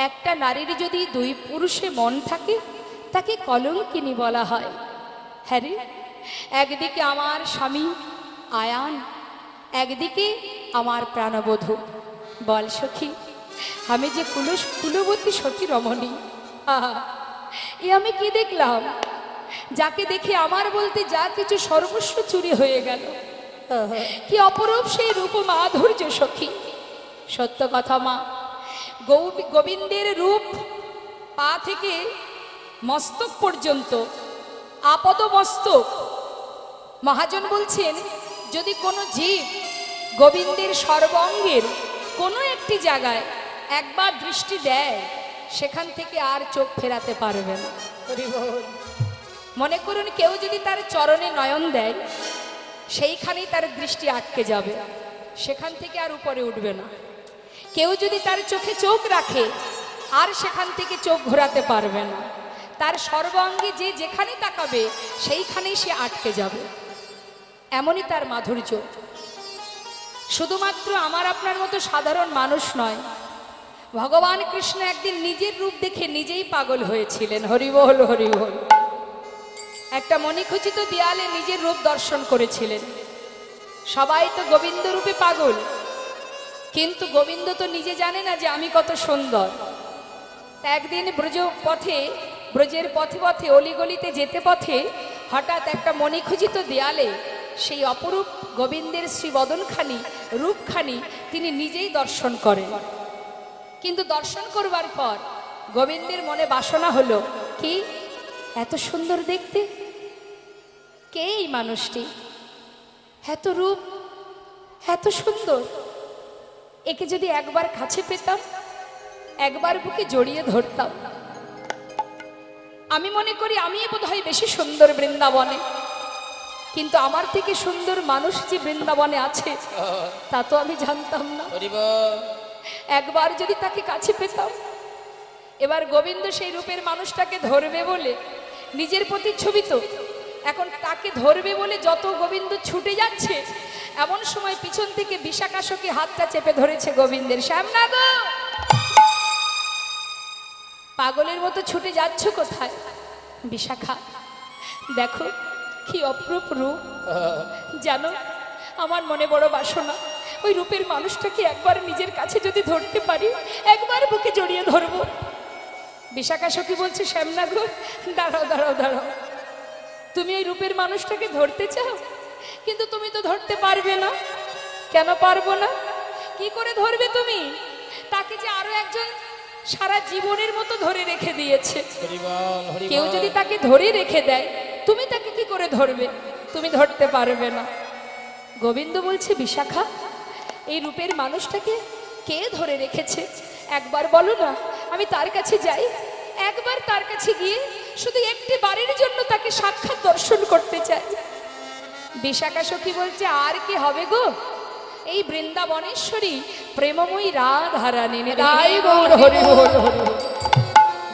একটা নারীর যদি দুই পুরুষে মন থাকে তাকে কলঙ্কিনী বলা হয়। হ্যাঁ রে, একদিকে আমার স্বামী আয়ান, একদিকে আমার প্রাণবধূ। বল সখী, আমি যে কুলবতী সতী রমণী, আহা, এ আমি কি দেখলাম? যাকে দেখে আমার বলতে যা কিছু সর্বস্ব চুরি হয়ে গেল। কি অপরূপ সেই রূপ মাধুর্য সখী। সত্য কথা মা, গোবিন্দের রূপ পা থেকে মস্তক পর্যন্ত, আপদ মস্তক। মহাজন বলছেন, যদি কোনো জীব গোবিন্দের সর্বাঙ্গের কোনো একটি জায়গায় একবার দৃষ্টি দেয়, সেখান থেকে আর চোখ ফেরাতে পারবে না। মনে করুন, কেউ যদি তার চরণে নয়ন দেয়, সেইখানেই তার দৃষ্টি আটকে যাবে, সেখান থেকে আর উপরে উঠবে না। কেউ যদি তার চোখে চোখ রাখে, আর সেখান থেকে চোখ ঘোরাতে পারবে না। তার সর্বাঙ্গে যে যেখানে তাকাবে, সেইখানেই সে আটকে যাবে। এমনই তার মাধুর্য। শুধুমাত্র আমার আপনার মতো সাধারণ মানুষ নয়, ভগবান কৃষ্ণ একদিন নিজের রূপ দেখে নিজেই পাগল হয়েছিলেন। হরিবল হরিবল। একটা মণিখচিত দেয়ালে নিজের রূপ দর্শন করেছিলেন। সবাই তো গোবিন্দ রূপে পাগল, কিন্তু গোবিন্দ তো নিজে জানে না যে আমি কত সুন্দর। একদিন ব্রজের পথে পথে অলিগলিতে যেতে পথে হঠাৎ একটা মণিখচিত দেয়ালে সেই অপরূপ গোবিন্দের শ্রীবদনখানি, রূপখানি তিনি নিজেই দর্শন করেন। কিন্তু দর্শন করবার পর গোবিন্দের মনে বাসনা হলো, কি এত সুন্দর দেখতে, কে এই মানুষটি, এত রূপ, এত সুন্দর, একে যদি একবার কাছে পেতাম, একবার বুকে জড়িয়ে ধরতাম। আমি মনে করি আমি বোধহয় বেশি সুন্দর বৃন্দাবনে, কিন্তু আমার থেকে সুন্দর মানুষ যে বৃন্দাবনে আছে তা তো আমি জানতাম না। একবার যদি তাকে কাছে পেতাম। এবার গোবিন্দ সেই রূপের মানুষটাকে ধরবে বলে, নিজের প্রতিচ্ছবি তো, এখন তাকে ধরবে বলে যত গোবিন্দ ছুটে যাচ্ছে, এমন সময় পিছন থেকে বিশাখা সখী হাতটা চেপে ধরেছে গোবিন্দের। শ্যামনা গো, পাগলের মতো ছুটে যাচ্ছ কোথায়? বিশাখা, দেখো কি অপরূপ রূপ। জানো, আমার মনে বড় বাসনা, ওই রূপের মানুষটাকে একবার নিজের কাছে যদি ধরতে পারি, একবার বুকে জড়িয়ে ধরবো। বিশাখা সখী বলছে, শ্যামনা গো, দাঁড়াও দাঁড়াও দাঁড়াও, তুমি ওই রূপের মানুষটাকে ধরতে চাও, কিন্তু তুমি তো ধরতে পারবে না। কেন পারবো না? কি করে ধরবে তুমি? তাকে যে আরো একজন সারা জীবনের মতো ধরে রেখে দিয়েছে। কেউ যদি তাকে ধরে রেখে দেয়, তুমি তাকে কি করে ধরবে? তুমি ধরতে পারবে না। গোবিন্দ বলছে, বিশাখা, এই রূপের মানুষটাকে কে ধরে রেখেছে? একবার বলো না, আমি তার কাছে যাই। একবার তার কাছে গিয়ে শুধু একটি বারের জন্য তাকে সাক্ষাৎ দর্শন করতে চাই। বিশাখা সখী বলছে, আর কি হবে গো, এই বৃন্দাবনেশ্বরী প্রেমময়ী রাধারানী।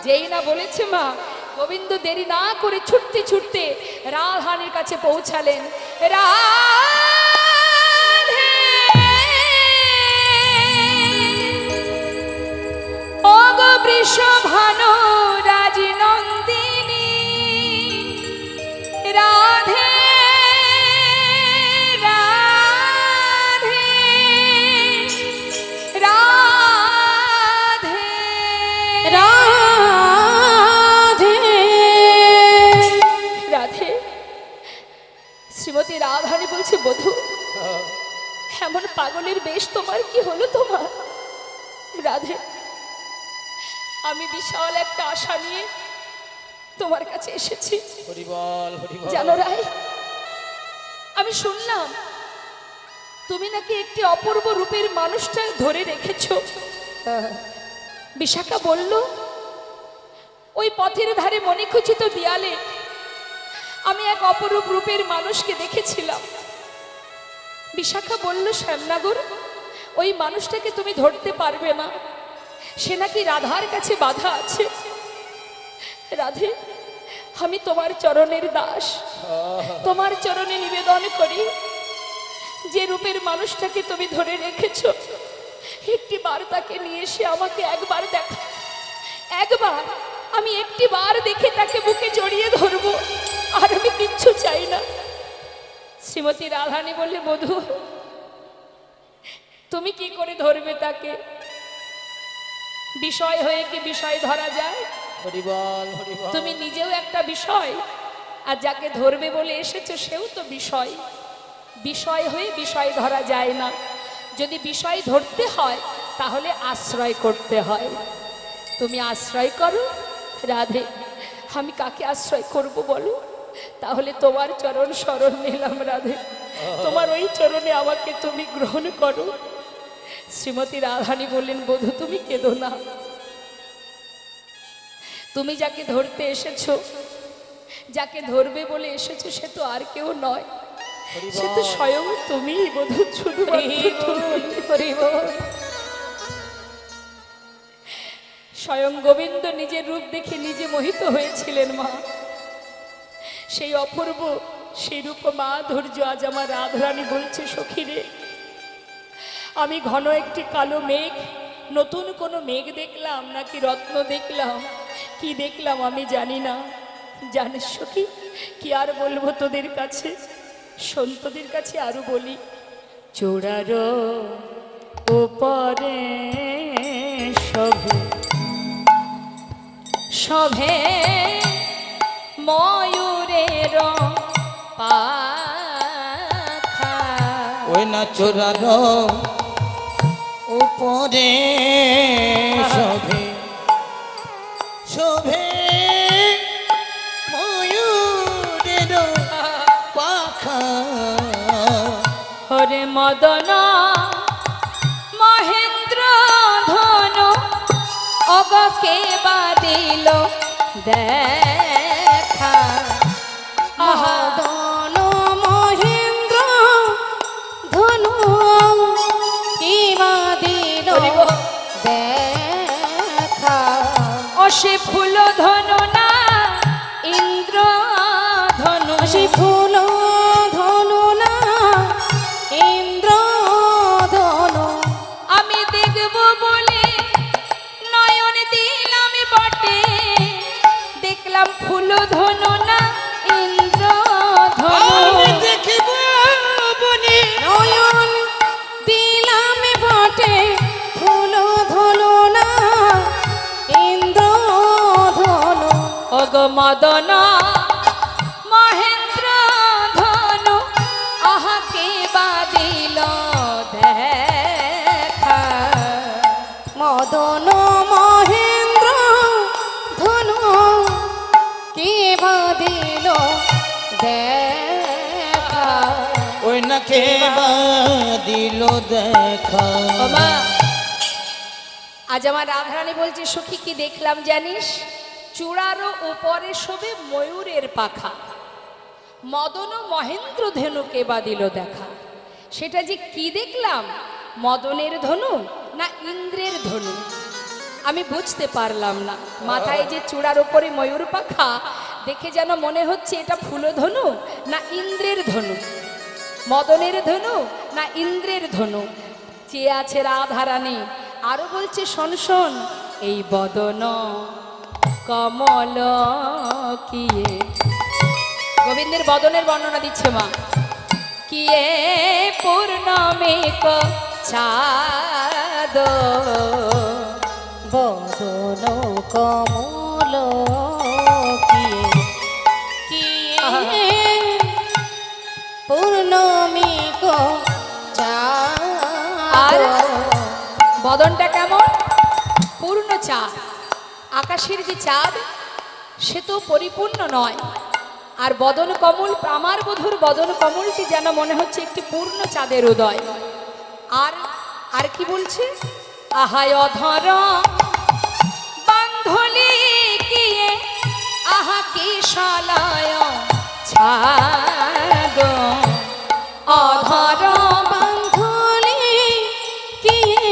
যেই না বলেছে মা, গোবিন্দ দেরি না করে ছুটতে ছুটতে রাধারানীর কাছে পৌঁছালেন। রাধে অগ বৃষভানু রাজনন্দিনী, রাধে রাধে রাধে রাধে রাধে। শ্রীমতী রাধারানী বলছে, বধূ, এমন পাগলের বেশ তোমার কি হলো? তোমার রাধে, আমি বিশাল একটা আশা নিয়ে তোমার কাছে এসেছি। জানো রাই, আমি শুনলাম তুমি নাকি একটি অপূর্ব রূপের মানুষটা ধরে রেখেছ। বিশাখা বলল, ওই পথের ধারে মণিখচিত দেয়ালে আমি এক অপরূপ রূপের মানুষকে দেখেছিলাম। বিশাখা বলল, শ্যামনগর, ওই মানুষটাকে তুমি ধরতে পারবে না, সে নাকি রাধার কাছে বাধা আছে। রাধে, আমি তোমার চরণের দাস, তোমার চরণে নিবেদন করি, যে রূপের মানুষটাকে তুমি ধরে রেখেছো, একটি বার তাকে নিয়ে এসে আমাকে একবার দেখা। একবার, আমি একটি বার দেখে তাকে বুকে জড়িয়ে ধরবো, আর আমি কিচ্ছু চাই না। শ্রীমতী রাধারানী বললে, বধূ তুমি কি করে ধরবে তাকে? বিষয় হয়ে কি বিষয় ধরা যায়? হরিবল হরিবল। তুমি নিজেও একটা বিষয়, আর যাকে ধরবে বলে এসেছো সেও তো বিষয়। বিষয় হয়ে বিষয় ধরা যায় না। যদি বিষয় ধরতে হয় তাহলে আশ্রয় করতে হয়। তুমি আশ্রয় করো রাধে। আমি কাকে আশ্রয় করব বলো? তাহলে তোমার চরণ শরণ নিলাম রাধে, তোমার ওই চরণে আমাকে তুমি গ্রহণ করো। শ্রীমতী রাধারানী বললেন, বধূ তুমি কেঁদো না। তুমি যাকে ধরতে এসেছো, যাকে ধরবে বলে এসেছো, সে তো আর কেউ নয়, সে তো স্বয়ং তুমি বধূ, শুধুমাত্র স্বয়ং গোবিন্দ নিজের রূপ দেখে নিজে মোহিত হয়েছিলেন মা। সেই অপূর্ব সেই রূপ মাধুর্য আজ আমার রাধারানী বলছে, সখীরে আমি ঘন একটি কালো মেঘ, নতুন কোনো মেঘ দেখলাম নাকি রত্ন দেখলাম, কি দেখলাম আমি জানি না। জানিস সখী, কি আর বলবো তোদের কাছে, সন্তদের কাছে আরো বলি, চূড়ার উপরে সভে ময়ূরের পাখা। ওই না চূড়ার উপরে শোভে শোভে ময়ূরের পাখা। হরে মদন মহেন্দ্র ধনু অগকে বাদিল দেখা। মদন মহেন্দ্র ধনু কি বাদিল দেখা। ও সে ফুল ধনু না ইন্দ্র ধনু, সে ফুল ধনু না ইন্দ্র ধনু। আমি দেখব বলে নয়ন দিলাম বটে, দেখলাম ফুল ধনু না ইন্দ্র ধনু। দেখিব বনে নয়ন দিলাম বটে, ফুল ধনু না ইন্দ্র ধনু। অগ মদন মহেন্দ্র ধনু আহাকে বাদিল দেখা। মদন মহেন্দ্র ধনু কি বাদিল দেখা। ওই না কে দিল দেখা। ওমা, আজ আমার রাধারানী বলছে, সখী কি দেখলাম জানিস? চূড়ারও উপরে শোভে ময়ূরের পাখা, মদন মহেন্দ্র ধনুকে বাদিল দেখা। সেটা যে কি দেখলাম, মদনের ধনু না ইন্দ্রের ধনু, আমি বুঝতে পারলাম না। মাথায় যে চূড়ার উপরে ময়ূর পাখা দেখে যেন মনে হচ্ছে এটা ফুলধনু না ইন্দ্রের ধনু, মদনের ধনু না ইন্দ্রের ধনু। চেয়ে আছে রাধারানী, আরো বলছে, শোন শোন, এই বদন কমল কিয়ে। গোবিন্দের বদনের বর্ণনা দিচ্ছে মা। কিয়ে পূর্ণমেক চাঁদ, বদন কমল কিয়ে। কিয়ে পূর্ণমিক আর চাঁদ। বদনটা কেমন? পূর্ণ চাঁদ। আকাশের যে চাঁদ সে তো পরিপূর্ণ নয়, আর বদন কমল, আমার বধূর বদন কমলটি যেন মনে হচ্ছে একটি পূর্ণ চাঁদের উদয়। আর আর কি বলছে? আহায় অধর বান্ধলি কিয়ে, আহা কি শালায় ছাদ। অধর বান্ধলি কিয়ে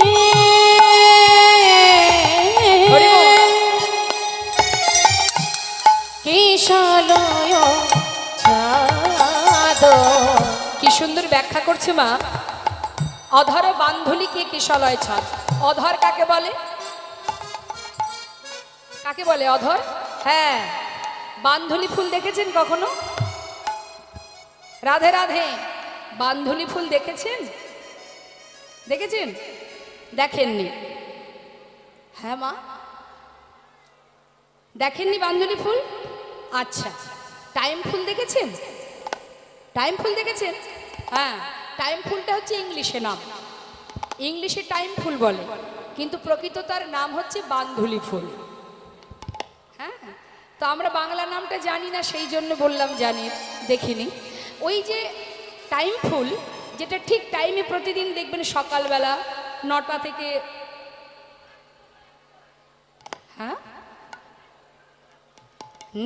কিশলয় ছাদ। কি সুন্দর ব্যাখ্যা করছে মা। অধর বান্ধলিকে কিশলয় ছাদ। অধর কাকে বলে? কাকে বলে অধর? হ্যাঁ, বান্ধুলি ফুল দেখেছেন কখনো? রাধে রাধে। বান্ধুলি ফুল দেখেছেন? দেখেছেন? দেখেননি? হ্যাঁ মা, দেখেননি বান্ধুলি ফুল? আচ্ছা, টাইম ফুল দেখেছেন? টাইম ফুল দেখেছেন? হ্যাঁ, টাইম ফুলটা হচ্ছে ইংলিশে নাম, ইংলিশে টাইম ফুল বলে, কিন্তু প্রকৃত তার নাম হচ্ছে বান্ধুলি ফুল। হ্যাঁ, তো আমরা বাংলা নামটা জানি না, সেই জন্য বললাম জানি, দেখিনি। ওই যে টাইম ফুল, যেটা ঠিক টাইমে প্রতিদিন দেখবেন সকালবেলা 9টা থেকে, হ্যাঁ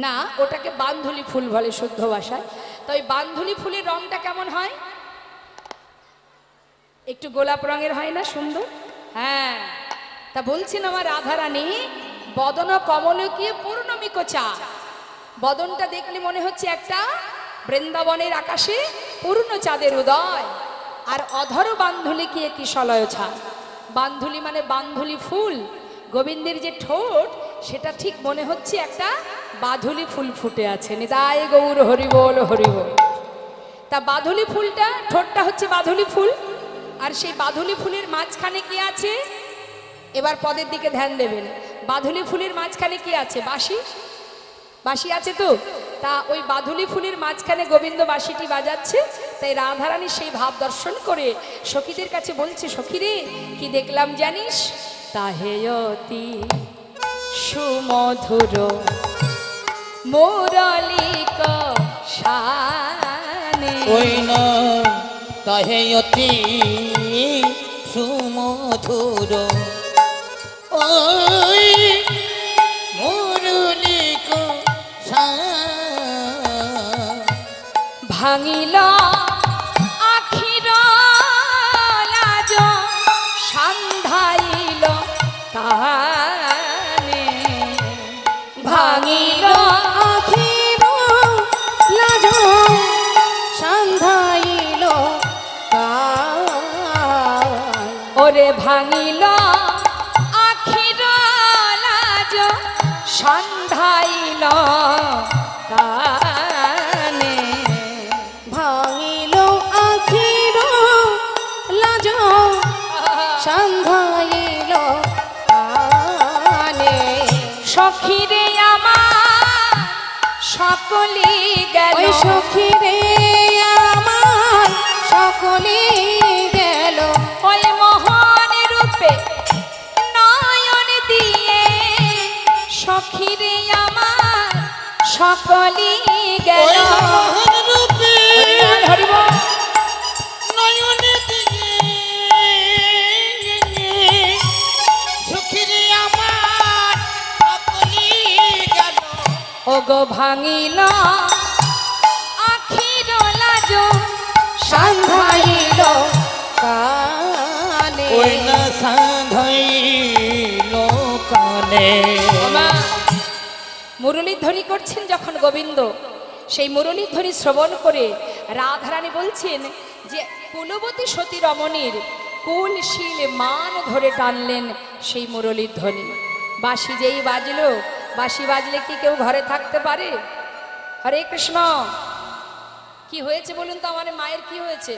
না, ওটাকে বান্ধুলি ফুল বলে শুদ্ধ ভাষায়। তো ওই বান্ধুলি ফুলের রংটা কেমন হয়? একটু গোলাপ রঙের হয় না, সুন্দর? হ্যাঁ, তা বলছেন আমার রাধারানী, বদন কমলকীয় পূর্ণমিক চা। বদনটা দেখলে মনে হচ্ছে একটা বৃন্দাবনের আকাশে পূর্ণ চাঁদের উদয়। আর অধর বান্ধুলি কি কিশলয় ছা। বান্ধুলি মানে বান্ধুলি ফুল। গোবিন্দের যে ঠোঁট, সেটা ঠিক মনে হচ্ছে একটা বাধুলি ফুল ফুটে আছে। নিতাই গৌর হরিবোল হরিবোল। তা বাধুলি ফুলটা, ঠোঁটটা হচ্ছে বাধুলি ফুল, আর সেই বাধুলি ফুলের মাঝখানে কি আছে? এবার পদের দিকে ধ্যান দেবেন। বাধুলি ফুলের মাঝখানে কি আছে? বাঁশি। বাঁশি আছে তো? তা ওই বাধুলি ফুলের মাঝখানে গোবিন্দ বাঁশিটি বাজাচ্ছে। তাই রাধারানী সেই ভাব দর্শন করে সখীদের কাছে বলছে, সখীরে কি দেখলাম জানিস? তাহে অতি সুমধুর মুরলিক শানে। ওই না তাহে অতি সুমধুর ওই মুরলিক ভাঙিল আখির লাজ সান্ধাইল কানে। ভাঙিল আখির লাজ সান্ধাইল কান। ওরে ভাঙিল আখির লাজ সান্ধাইল কানে। ভাঙিল আখির লাজ সান্ধাইল কানে। সখীরে আমার সকলি গেল। ওই সখীরে আমার সকলে গেল। ওই মহান রূপে নয়ন দিয়ে সখীরে আমার সকলি গেল। হরিবল, হরিবল। নয়নে দিকে সুখিরে আমার সকলি গেল। ওগো ভাঙিল আখির লাজ সান্ধাইল কানে। ওই না সান্ধাইল কানে। ওমা, মুরলীর ধ্বনি করছেন যখন গোবিন্দ, সেই মুরলীর ধ্বনি শ্রবণ করে রাধারানী বলছেন যে কুলবতী সতী রমণীর কুল শিল মান ধরে টানলেন সেই মুরলীর ধ্বনি। বাঁশি যেই বাজলো, বাঁশি বাজলে কি কেউ ঘরে থাকতে পারে? হরে কৃষ্ণ। কি হয়েছে বলুন তো, আমার মায়ের কি হয়েছে?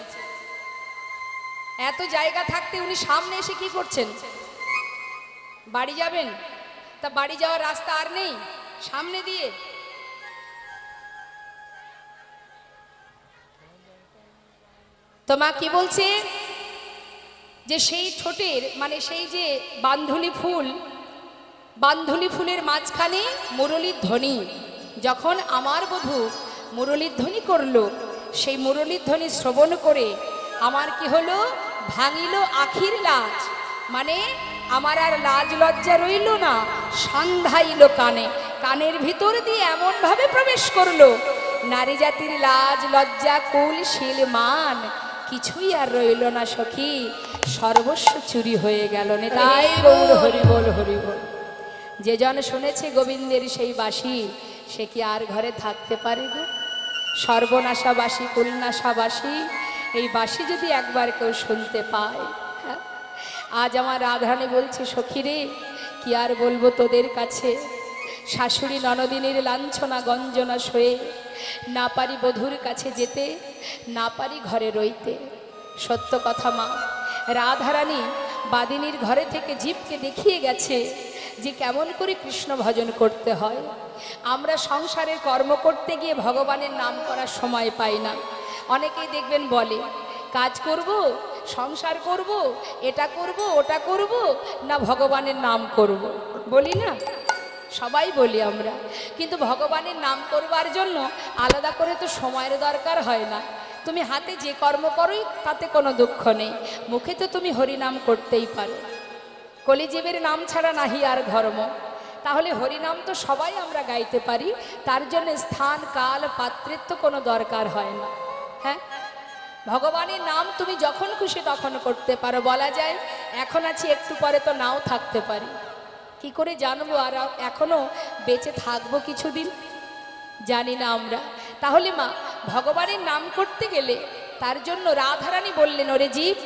এত জায়গা থাকতে উনি সামনে এসে কি করছেন? বাড়ি যাবেন? তা বাড়ি যাওয়ার রাস্তা আর নেই সামনে দিয়ে? তো মা কি বলছে? যে সেই ঠোঁটের মানে সেই যে বান্ধুলি ফুল, বান্ধুলি ফুলের মাঝখানে মুরলীর ধ্বনি। যখন আমার বধূ মুরলীর ধ্বনি করলো, সেই মুরলীর ধ্বনি শ্রবণ করে আমার কি হলো? ভাঙিল আখির লাজ, মানে আমার আর লাজ লজ্জা রইল না, সন্ধাইল কানে। কানের ভিতর দিয়ে এমন ভাবে প্রবেশ করলো, নারী জাতির লাজ লজ্জা কুল শিল মান কিছুই আর রইল না সখী, সর্বস্ব চুরি হয়ে গেল। নেতাই গৌর হরিবোল হরিবোল। যে জন শুনেছে গোবিন্দের সেই বাঁশি, সে কি আর ঘরে থাকতে পারে গো? সর্বনাশাবাসী কুলনাশাবাসী এই বাঁশি যদি একবার কেউ শুনতে পায়। হ্যাঁ, আজ আমার রাধারানী বলছে, সখীরে কি আর বলবো তোদের কাছে, শাশুড়ি ননদিনীর লাঞ্ছনা গঞ্জনা সয়ে না পারি বধূর কাছে যেতে, না পারি ঘরে রইতে। সত্য কথা মা, রাধারানী বাদিনীর ঘরে থেকে জীবকে দেখিয়ে গেছে যে কেমন করে কৃষ্ণ ভজন করতে হয়। আমরা সংসারের কর্ম করতে গিয়ে ভগবানের নাম করার সময় পাই না। অনেকেই দেখবেন বলে কাজ করব, সংসার করব, এটা করব, ওটা করব, না ভগবানের নাম করব। বলি না, সবাই বলি আমরা, কিন্তু ভগবানের নাম করবার জন্য আলাদা করে তো সময়ের দরকার হয় না। তুমি হাতে যে কর্ম করোই তাতে কোনো দুঃখ নেই, মুখে তো তুমি হরিনাম করতেই পারো। কলিজীবের নাম ছাড়া নাহি আর ধর্ম। তাহলে হরিনাম তো সবাই আমরা গাইতে পারি, তার জন্য স্থান কাল পাত্রের তো কোনো দরকার হয় না। হ্যাঁ, ভগবানের নাম তুমি যখন খুশি তখন করতে পারো। বলা যায় এখন আছি, একটু পরে তো নাও থাকতে পারি। কি করে জানবো আর এখনো বেঁচে থাকবো কিছুদিন? জানি না আমরা। তাহলে মা, ভগবানের নাম করতে গেলে তার জন্য রাধারানী বললেন, ওরে জীব,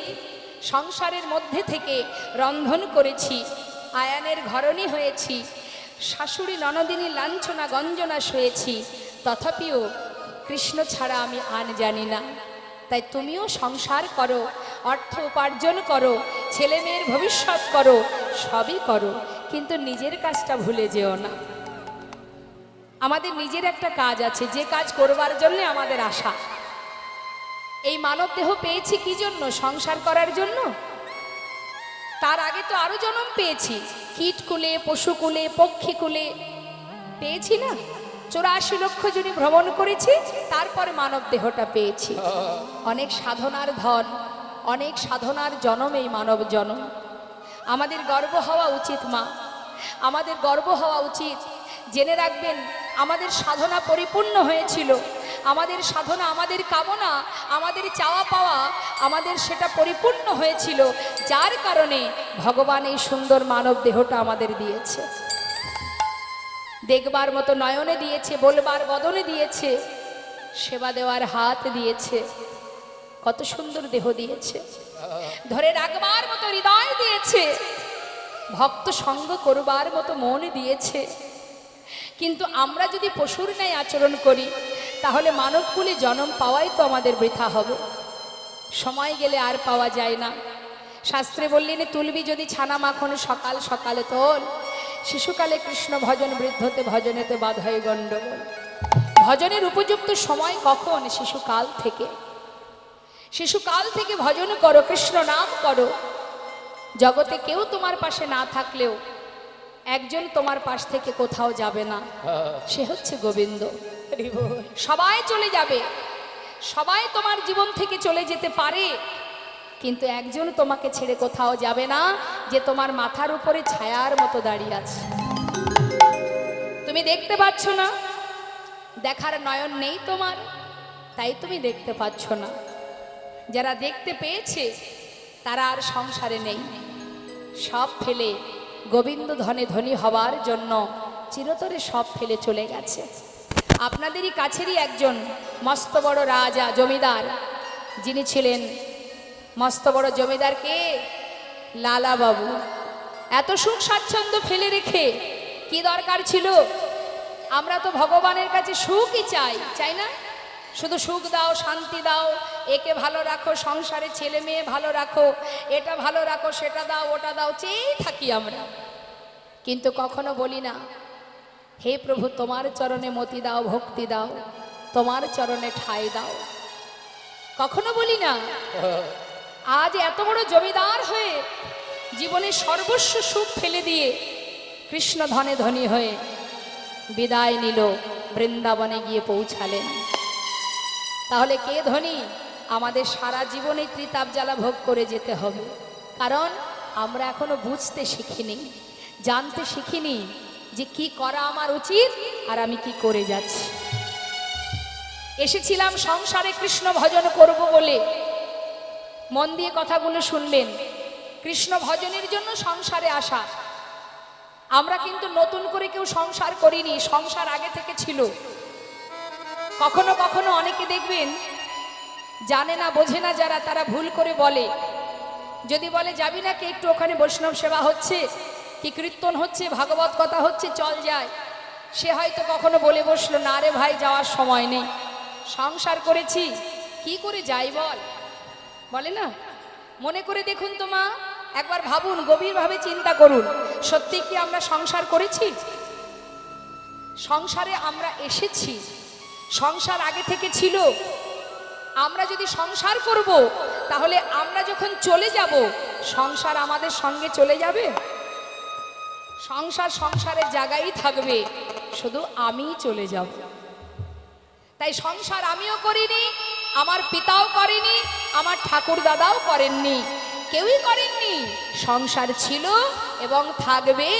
সংসারের মধ্যে থেকে রন্ধন করেছি, আয়ানের ঘরণী হয়েছি, শাশুড়ি ননদিনী লাঞ্ছনা গঞ্জনা সয়েছি, তথাপিও কৃষ্ণ ছাড়া আমি আন জানি না। তাই তুমিও সংসার করো, অর্থ উপার্জন করো, ছেলে মেয়ের ভবিষ্যৎ করো, সবই করো, কিন্তু নিজের কাজটা ভুলে যেও না। আমাদের নিজের একটা কাজ আছে, যে কাজ করবার জন্য আমাদের আশা। এই মানব দেহ পেয়েছি কি জন্য? সংসার করার জন্য। তার আগে তো আরো জন্ম পেয়েছি, কীটকুলে, পশুকুলে, পক্ষীকুলে পেয়েছি না? 84 লক্ষ জনি ভ্রমণ করেছি, তারপরে মানব দেহটা পেয়েছি। অনেক সাধনার ধন, অনেক সাধনার জনম এই মানব জনম। আমাদের গর্ব হওয়া উচিত মা, আমাদের গর্ব হওয়া উচিত। জেনে রাখবেন, আমাদের সাধনা পরিপূর্ণ হয়েছিল, আমাদের সাধনা, আমাদের কামনা, আমাদের চাওয়া পাওয়া, আমাদের সেটা পরিপূর্ণ হয়েছিল, যার কারণে ভগবান এই সুন্দর মানব দেহটা আমাদের দিয়েছে। দেখবার মতো নয়নে দিয়েছে, বলবার বদনে দিয়েছে, সেবা দেওয়ার হাত দিয়েছে, কত সুন্দর দেহ দিয়েছে, ধরে রাখবার মতো হৃদয় দিয়েছে, ভক্ত সঙ্গ করবার মতো মন দিয়েছে। কিন্তু আমরা যদি পশুর ন্যায় আচরণ করি, তাহলে মানবকুলে জন্ম পাওয়াই তো আমাদের বৃথা হবে। সময় গেলে আর পাওয়া যায় না। শাস্ত্রে বললেন, তুলবি যদি ছানা মাখন সকাল সকালে তোল, শিশুকালে কৃষ্ণ ভজন, বৃদ্ধতে ভজনেতে বাধ হয় গণ্ডগোল। ভজনের উপযুক্ত সময় কখন? শিশুকাল থেকে। শিশুকাল থেকে ভজন করো, কৃষ্ণ নাম করো। জগতে কেউ তোমার পাশে না থাকলেও একজন তোমার পাশ থেকে কোথাও যাবে না, সে হচ্ছে গোবিন্দ। সবাই চলে যাবে, সবাই তোমার জীবন থেকে চলে যেতে পারে, কিন্তু একজন তোমাকে ছেড়ে কোথাও যাবে না, যে তোমার মাথার উপরে ছায়ার মতো দাঁড়িয়ে আছে। তুমি দেখতে পাচ্ছ না, দেখার নয়ন নেই তোমার, তাই তুমি দেখতে পাচ্ছ না। যারা দেখতে পেয়েছে তারা আর সংসারে নেই, সব ফেলে গোবিন্দ ধনে ধনী হওয়ার জন্য চিরতরে সব ফেলে চলে গেছে। আপনাদেরই কাছেরই একজন মস্ত বড় রাজা, জমিদার, যিনি ছিলেন মস্ত বড় জমিদার, কে? লালা বাবু। এত সুখ স্বাচ্ছন্দ্য ফেলে রেখে কি দরকার ছিল? আমরা তো ভগবানের কাছে সুখই চাই, চাই না? শুধু সুখ দাও, শান্তি দাও, একে ভালো রাখো, সংসারে ছেলে মেয়ে ভালো রাখো, এটা ভালো রাখো, সেটা দাও, ওটা দাও, চেয়েই থাকি আমরা। কিন্তু কখনো বলি না, হে প্রভু তোমার চরণে মতি দাও, ভক্তি দাও, তোমার চরণে ঠাঁই দাও। কখনো বলি না। আজ এত বড় জমিদার হয়ে জীবনের সর্বস্ব সুখ ফেলে দিয়ে কৃষ্ণ ধনে ধনী হয়ে বিদায় নিল, বৃন্দাবনে গিয়ে পৌঁছালেন। তাহলে কে ধনী? আমাদের সারা জীবনে ত্রিতাপ জ্বালা ভোগ করে যেতে হবে, কারণ আমরা এখনো বুঝতে শিখিনি, জানতে শিখিনি যে কি করা আমার উচিত আর আমি কি করে যাচ্ছি। এসেছিলাম সংসারে কৃষ্ণ ভজন করব বলে। মন দিয়ে কথাগুলো শুনবেন। কৃষ্ণ ভজনের জন্য সংসারে আসা। আমরা কিন্তু নতুন করে কেউ সংসার করিনি, সংসার আগে থেকে ছিল। কখনো কখনো অনেকে দেখবেন জানে না, বোঝে না যারা, তারা ভুল করে বলে, যদি বলে যাবি না কি একটু, ওখানে বৈষ্ণব সেবা হচ্ছে, কি কীর্তন হচ্ছে, ভাগবত কথা হচ্ছে, চল যায়। সে হয়তো কখনো বলে বসলো, না রে ভাই যাওয়ার সময় নেই, সংসার করেছি, কি করে যাই বল, বলে না? মনে করে দেখুন তো মা, একবার ভাবুন, গভীরভাবে চিন্তা করুন, সত্যি কি আমরা সংসার করেছি? সংসারে আমরা এসেছি, সংসার আগে থেকে ছিল। আমরা যদি সংসার করব, তাহলে আমরা যখন চলে যাব, সংসার আমাদের সঙ্গে চলে যাবে? সংসার সংসারের জায়গায় থাকবে, শুধু আমিই চলে যাব। তাই সংসার আমিও করিনি, আমার পিতাও করেনি, আমার ঠাকুর দাদাও করেননি, কেউই করেননি। সংসার ছিল এবং থাকবে।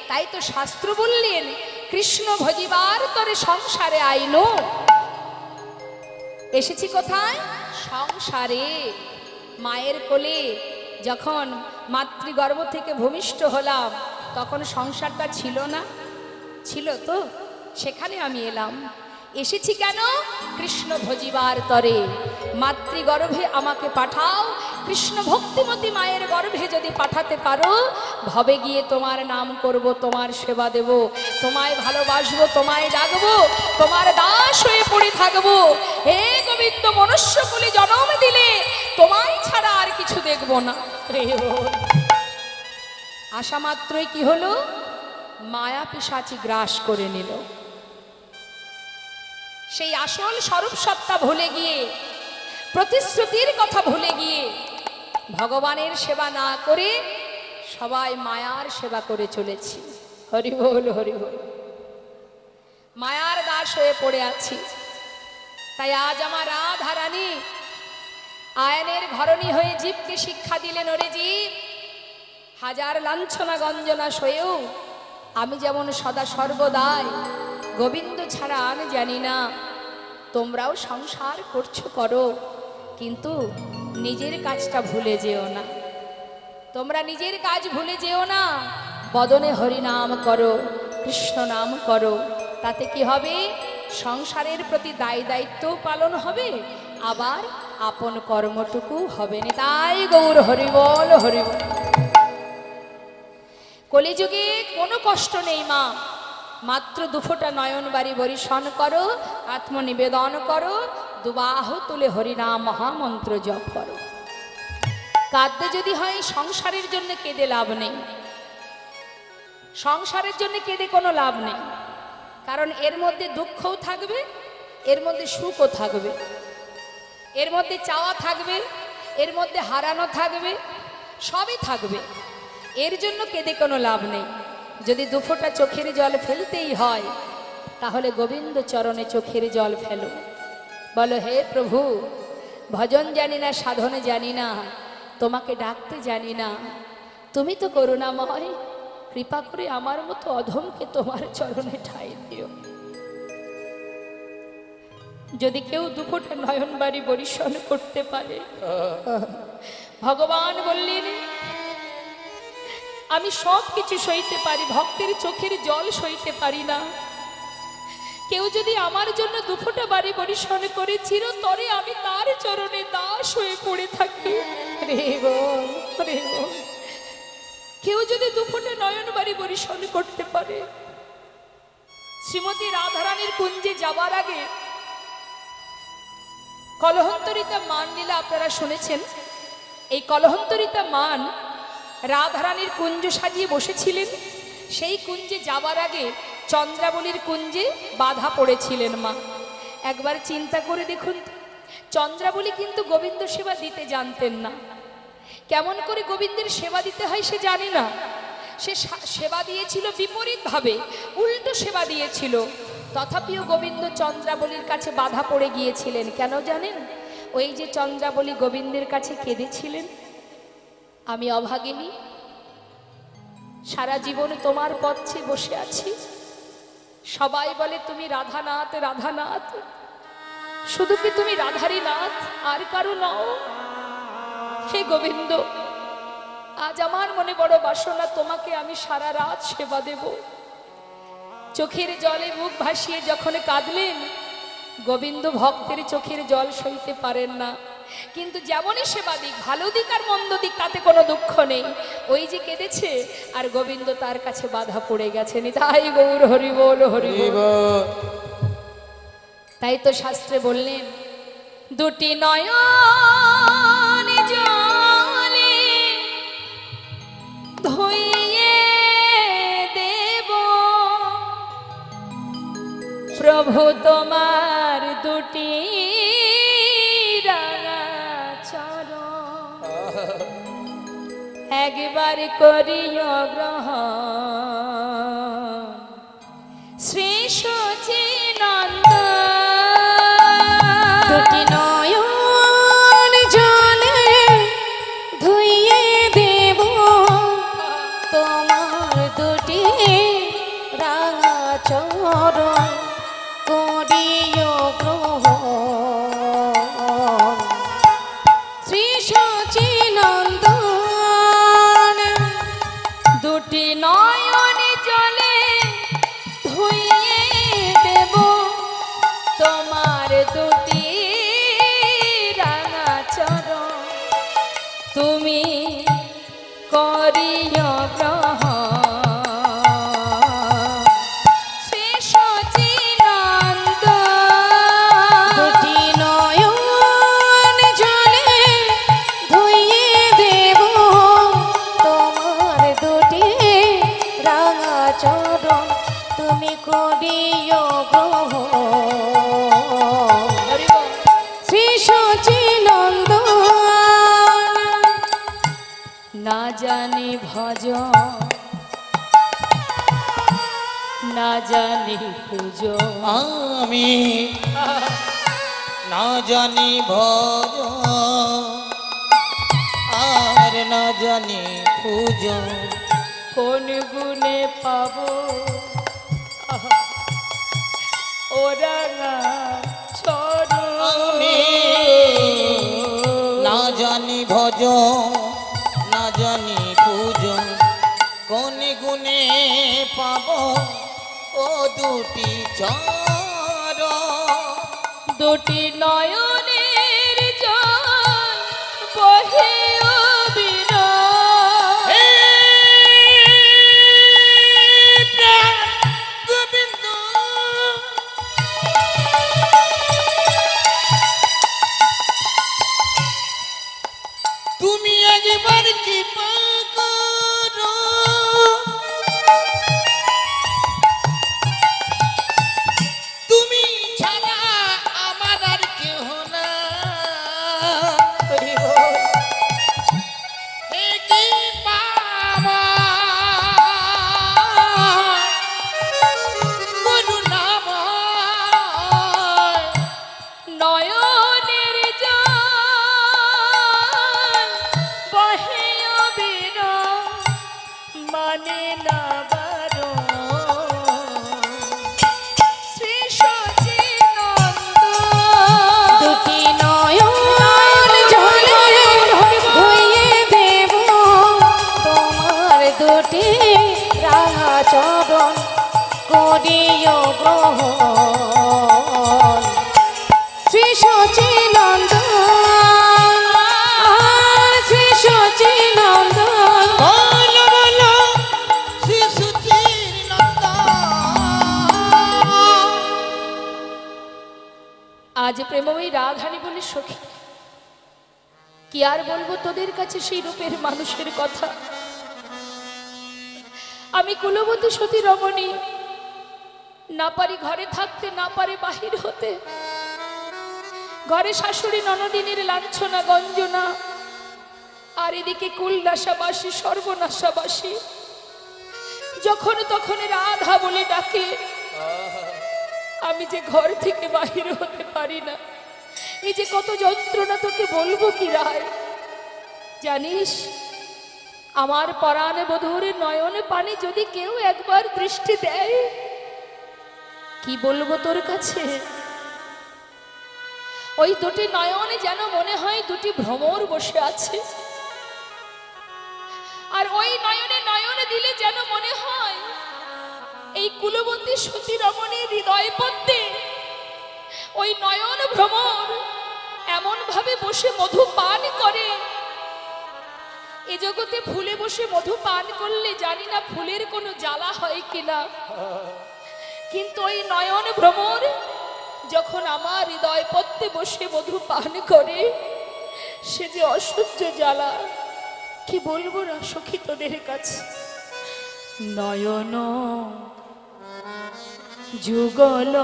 তাই তো শাস্ত্র বললেন, কৃষ্ণ ভজিবার তরে সংসারে আইনো। এসেছি কোথায়? সংসারে। মায়ের কোলে যখন মাতৃগর্ভ থেকে ভূমিষ্ঠ হলাম, তখন সংসারটা ছিল না? ছিল তো, সেখানে আমি এলাম। এসেছি কেন? কৃষ্ণ ভজিবার তরে। মাতৃগর্ভে আমাকে পাঠাও, কৃষ্ণ ভক্তিমতী মায়ের গর্ভে যদি পাঠাতে পারো, ভবে গিয়ে তোমার নাম করব, তোমার সেবা দেব, তোমায় ভালোবাসবো, তোমায় ডাকবো, তোমার দাস হয়ে পড়ে থাকবো। হে গোবিন্দ, মনুষ্য কুলে জন্ম দিলে তোমায় ছাড়া আর কিছু দেখবো না। রে আশা মাত্রই কি হলো? মায়া পিশাচি গ্রাস করে নিল। সেই আসল স্বরূপ সত্তা ভুলে গিয়ে, প্রতিশ্রুতির কথা ভুলে গিয়ে, ভগবানের সেবা না করে সবাই মায়ার সেবা করে চলেছি। হরি বল, হরি বল। মায়ার দাস হয়ে পড়ে আছি। তাই আজ আমার রাধা রানী আয়নের ঘরণী হয়ে জীবকে শিক্ষা দিলেন, ওরে জীব, হাজার লাঞ্ছনা গঞ্জনা সয়েও আমি যেমন সদা সর্বদাই গোবিন্দ ছাড়া আমি জানি না। তোমরাও সংসার করছো, করো, কিন্তু নিজের কাজটা ভুলে যেও না। তোমরা নিজের কাজ ভুলে যেও না। বদনে হরি নাম করো, কৃষ্ণ নাম করো। তাতে কি হবে? সংসারের প্রতি দায় দায়িত্ব পালন হবে, আবার আপন কর্মটুকু হবে না। তাই গৌর হরি বল, হরি বল। কলিযুগে কোনো কষ্ট নেই মা, মাত্র দুফোটা নয়ন বাড়ি বরিশন করো, আত্মনিবেদন করো, দুবাহু তুলে হরিনাম মহামন্ত্র জপ করো। কাঁদতে যদি হয়, সংসারের জন্য কেঁদে লাভ নেই। সংসারের জন্য কেঁদে কোনো লাভ নেই, কারণ এর মধ্যে দুঃখও থাকবে, এর মধ্যে সুখও থাকবে, এর মধ্যে চাওয়া থাকবে, এর মধ্যে হারানো থাকবে, সবই থাকবে। এর জন্য কেঁদে কোনো লাভ নেই। যদি দুফোঁটা চোখের জল ফেলতেই হয়, তাহলে গোবিন্দ চরণে চোখের জল ফেলো। বলো, হে প্রভু, ভজন জানি না, সাধনে জানি না, তোমাকে ডাকতে জানি না, তুমি তো করুণাময়, কৃপা করে আমার মতো অধমকে তোমার চরণে ঠাঁই দিও। যদি কেউ দুফোঁটা নয়ন বাড়ি বরিশন করতে পারে, ভগবান বললেন, আমি সব কিছু সইতে পারি, ভক্তের চোখের জল সইতে পারি না। কেউ যদি আমার জন্য দুফোঁটা বাড়ি বরিশন করে চিরতরে আমি তার চরণে দাস হয়ে পড়ে থাকি। রে বল, রে বল। কেউ যদি দুফোঁটা নয়ন বাড়ি বরিশন করতে পারে। শ্রীমতী রাধারানীর কুঞ্জে যাবার আগে কলহন্তরিতা মান লীলা আপনারা শুনেছেন। এই কলহন্তরিতা মান রাধারানীর কুঞ্জ সাজিয়ে বসেছিলেন। সেই কুঞ্জে যাবার আগে চন্দ্রাবলীর কুঞ্জে বাধা পড়েছিলেন মা। একবার চিন্তা করে দেখুন, চন্দ্রাবলী কিন্তু গোবিন্দ সেবা দিতে জানতেন না। কেমন করে গোবিন্দের সেবা দিতে হয় সে জানে না। সে সেবা দিয়েছিল বিপরীতভাবে, উল্টো সেবা দিয়েছিল। তথাপিও গোবিন্দ চন্দ্রাবলীর কাছে বাধা পড়ে গিয়েছিলেন। কেন জানেন? ওই যে চন্দ্রাবলী গোবিন্দের কাছে কেঁদেছিলেন, আমি অভাগিনী, সারা জীবন তোমার পথে বসে আছি। সবাই বলে তুমি রাধানাথ, রাধানাথ, শুধু কি তুমি রাধারই নাথ, আর কারো নও? হে গোবিন্দ, আজ আমার মনে বড় বাসনা, তোমাকে আমি সারা রাত সেবা দেব। চোখের জলে মুখ ভাসিয়ে যখন কাঁদলেন, গোবিন্দ ভক্তের চোখের জল সইতে পারেন না। কিন্তু যেমনই সেবা দিক, ভালো দিক আর মন্দ দিক, তাতে কোনো দুঃখ নেই। ওই যে কেঁদেছে আর গোবিন্দ তার কাছে বাধা পড়ে গেছে। নিতাই গৌর হরি বল, হরি বল। তাই তো শাস্ত্রে বললেন, দুটি নয়ন জলে ধুইয়ে দেব প্রভু তোমার দুটি রাঙা চরণ, একবার করিও গ্রহণ শ্রী সচিনন্দন। দুটি নয়ন জলে ধুইয়ে দেব তোমার দুটি রাঙা চরণ, করিও গ্রহণ শ্রী সচিনন্দন। দুটি নয়ন জলে ধুইয়ে দেব তোমার দুটি রাঙা চরণ, তুমি করিও গ্রহণ শ্রী সচিনন্দন। দুটি নয়ন জলে ধুইয়ে দেব তোমার দুটি রাঙা চরণ, তুমি করিও গ্রহণ হরি বল। শ্রী সচিনন্দন। না জানি ভজ, না জানি পুজো, আমি না জানি ভজ আর না জানি পুজো, কোন গুণে পাবো ওরা না আমি না জানি ভজ না জানি পুজো, কোন গুণে পাব ও দুটি চর। দুটি নয়নের জল বহে অবিরাম, গোবিন্দ তুমি একবার কৃপা করো, তুমি ছাড়া আমার আর কেহ না। হে কৃপা করুণাময়, নয়নের জল বহে অবিরাম, মানে না বারণ শ্রী সচিনন্দন। দুটি নয়ন জলে ধুইয়ে দেব তোমার দুটি রাঙা চরণ, করিও গ্রহণ শ্রী সচিনন্দন। শ্রী সচিনন্দন। বলো বলো শ্রী সুচির নন্দন। আজ প্রেমময়ী রাধানী বলে, সখী কি আর বলবো তোদের কাছে সেই রূপের মানুষের কথা। আমি কুলবতী সতী রমণী, না পারি ঘরে থাকতে, না পারে বাহির হতে। ঘরে শাশুড়ি ননদিনীর লাঞ্ছনা গঞ্জনা, আর এদিকে কুলনাশাবাসী সর্বনাশাবাসী যখন তখন রাধা বলে ডাকে। আমি যে ঘর থেকে বাহির হতে পারি না, এই যে কত যন্ত্রণা তোকে বলবো কি রায়। জানিস, আমার পরাণে বধূরে নয়নে পানি যদি কেউ একবার দৃষ্টি দেয়, কি বলবো তোর কাছে। ওই দুটি নয়নে যেন মনে হয় দুটি ভ্রমর বসে আছে, আর ওই নয়নে নয়নে দিলে যেন মনে হয় এই কুলবতী সতী রমণীর হৃদয় পদ্মে ওই নয়ন ভ্রমর এমন ভাবে বসে মধু পান করে, এ জগতে ফুলে বসে মধু পান করলে জানি না ফুলের কোনো জ্বালা হয় কিনা, কিন্তু ওই নয়ন ভ্রমর যখন আমার হৃদয় পদ্মে বসে মধু পান করে, সে যে অসহ্য জ্বালা, কি বলবো না সখী তোদের কাছে। নয়ন যুগল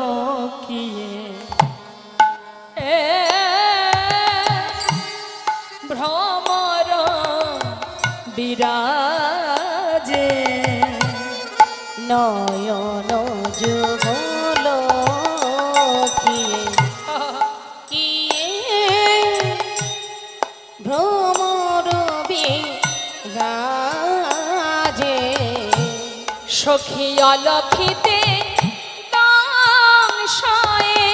কিয়ে ভ্রমর বিরাজে, নয়ন যুগল কিয়ে কিয়ে ভ্রমর বিরাজে, সখী অলক্ষিতে সংশয়ে